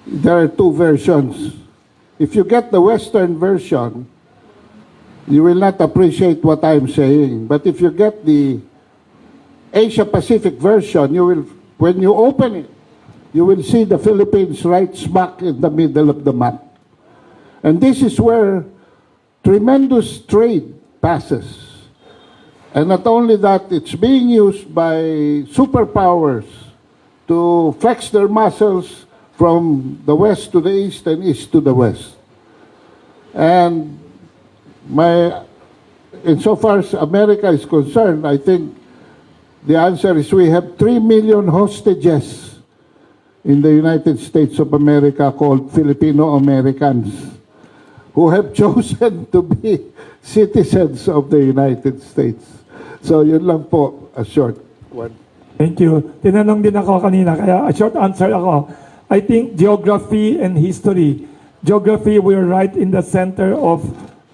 there are two versions. If you get the Western version, you will not appreciate what I'm saying. But if you get the Asia Pacific version, you will, when you open it, you will see the Philippines right smack in the middle of the map. And this is where tremendous trade passes. And not only that, it's being used by superpowers to flex their muscles from the west to the east and east to the west. And insofar as America is concerned, I think the answer is we have 3 million hostages in the United States of America called Filipino Americans, who have chosen to be citizens of the United States. So yun lang po, a short one. Thank you. Tinanong din ako kanina, kaya a short answer ako. I think geography and history. Geography, we're right in the center of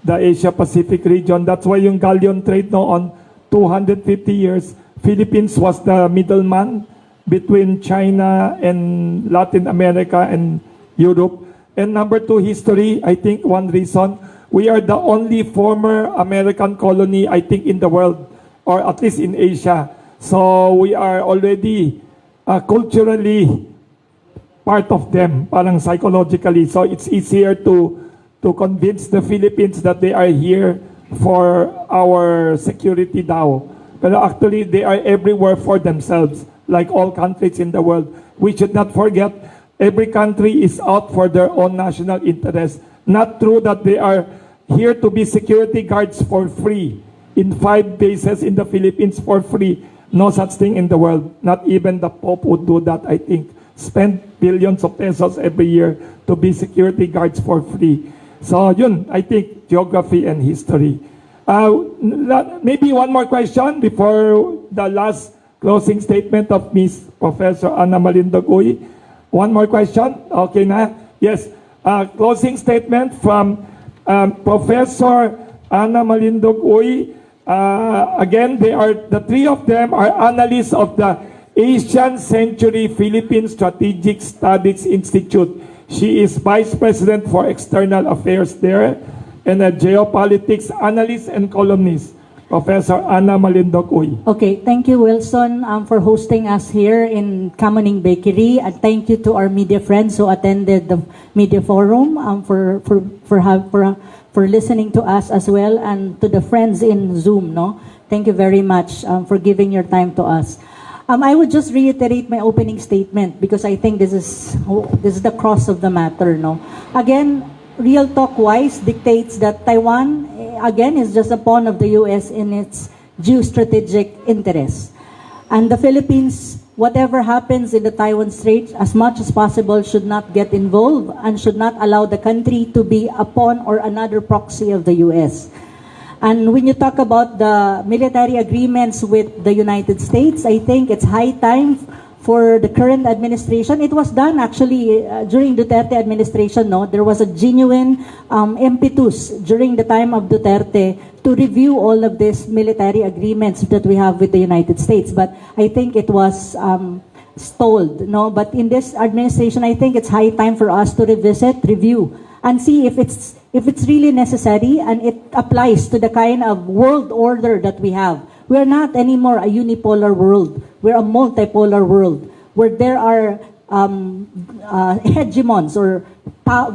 the Asia-Pacific region. That's why yung galleon trade noon, 250 years, Philippines was the middleman between China and Latin America and Europe. And number two, history. I think one reason, we are the only former American colony, I think, in the world, or at least in Asia. So we are already culturally part of them, parang psychologically. So it's easier to convince the Philippines that they are here for our security daw. But actually, they are everywhere for themselves, like all countries in the world. We should not forget, every country is out for their own national interest. Not true that they are here to be security guards for free in 5 bases in the Philippines for free. No such thing in the world. Not even the Pope would do that, I think. Spend billions of pesos every year to be security guards for free. So yun, I think, geography and history. Maybe one more question before the last closing statement of Ms. Professor Ana Malindo. One more question? Okay na? Yes. Closing statement from Professor Ana Malindo. Again, the three of them are analysts of the Asian Century Philippine Strategic Studies Institute. She is Vice President for External Affairs there and a geopolitics analyst and columnist, Professor Ana Malindo. Okay, thank you, Wilson, for hosting us here in Kamaning Bakery, and thank you to our media friends who attended the media forum for listening to us as well, and to the friends in Zoom. No, thank you very much for giving your time to us. I would just reiterate my opening statement because I think this is the cross of the matter. No, again, real talk wise dictates that Taiwan again is just a pawn of the U.S. in its geostrategic interests, and the Philippines, whatever happens in the Taiwan Strait, as much as possible, should not get involved and should not allow the country to be a pawn or another proxy of the U.S. And when you talk about the military agreements with the United States, I think it's high time for the current administration. It was done actually during Duterte administration. No, there was a genuine impetus during the time of Duterte to review all of these military agreements that we have with the United States. But I think it was stalled. No, but in this administration, I think it's high time for us to revisit, review, and see if it's really necessary and it applies to the kind of world order that we have. We're not anymore a unipolar world. We're a multipolar world where there are hegemons or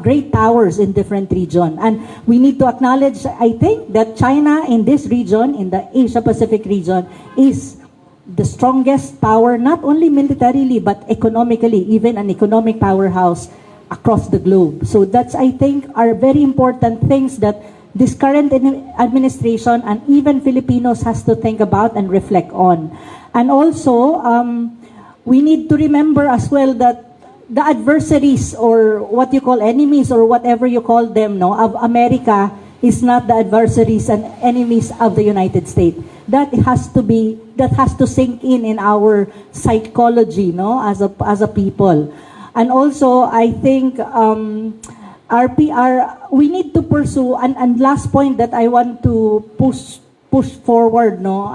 great powers in different regions. And we need to acknowledge, I think, that China in this region, in the Asia-Pacific region, is the strongest power, not only militarily, but economically, even an economic powerhouse across the globe. So that's, I think, are very important things that this current administration and even Filipinos has to think about and reflect on. And also, we need to remember as well that the adversaries, or what you call enemies, or whatever you call them, no, of America is not the adversaries and enemies of the United States. That has to sink in our psychology, no, as a people. And also, I think we need to pursue, and last point that I want to push forward, no,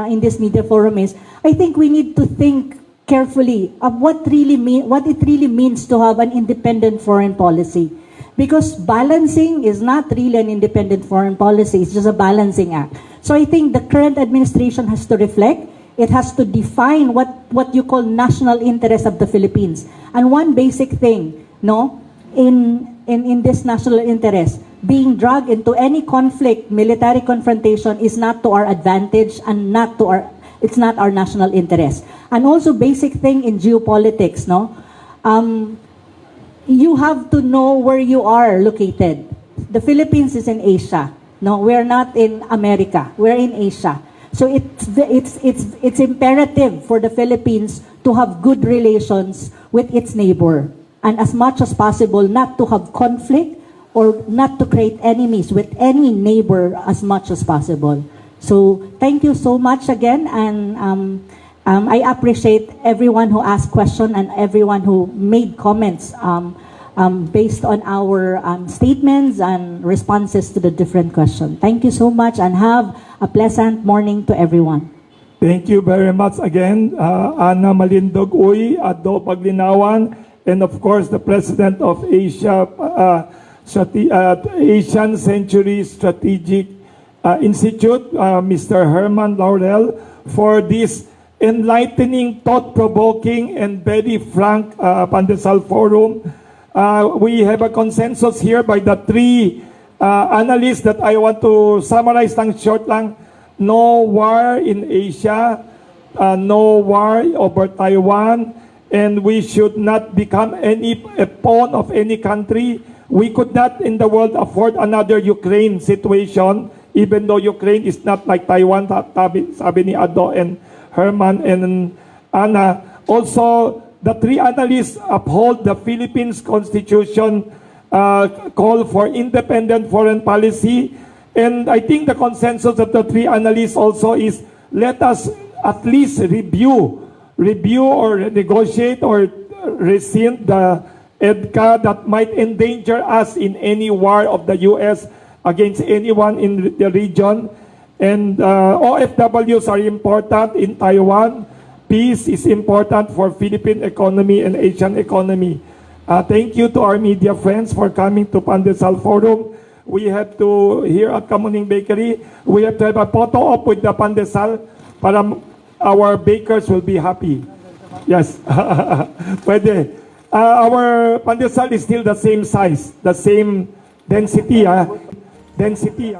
in this media forum is, I think we need to think carefully of what it really means to have an independent foreign policy. Because balancing is not really an independent foreign policy, it's just a balancing act. So I think the current administration has to reflect. It has to define what you call national interest of the Philippines. And one basic thing, no, in this national interest, being dragged into any conflict, military confrontation, is not to our advantage and it's not our national interest. And also basic thing in geopolitics, no, you have to know where you are located. The Philippines is in Asia. No, we're not in America. We're in Asia. So it's imperative for the Philippines to have good relations with its neighbor, and as much as possible not to have conflict or not to create enemies with any neighbor as much as possible. So thank you so much again, and I appreciate everyone who asked questions and everyone who made comments based on our statements and responses to the different questions. Thank you so much, and have a pleasant morning to everyone. Thank you very much again, Ana Malindo, Adobe Nawan, and of course the President of Asian Century Strategic Institute, Mr. Hermann Laurel, for this enlightening, thought-provoking, and very frank Pandesal Forum. We have a consensus here by the three analysts that I want to summarize lang short lang. No war in Asia, no war over Taiwan, and we should not become a pawn of any country. We could not in the world afford another Ukraine situation, even though Ukraine is not like Taiwan, sabi ni Ado and Herman and Ana. Also, the three analysts uphold the Philippines Constitution, call for independent foreign policy. And I think the consensus of the three analysts also is, let us at least review or negotiate or rescind the EDCA that might endanger us in any war of the U.S. against anyone in the region. And OFWs are important in Taiwan. Peace is important for Philippine economy and Asian economy. Thank you to our media friends for coming to Pandesal Forum. We have to, here at Kamuning Bakery, we have to have a photo op with the Pandesal para our bakers will be happy. Yes. Pwede. Our Pandesal is still the same size, the same density. Density.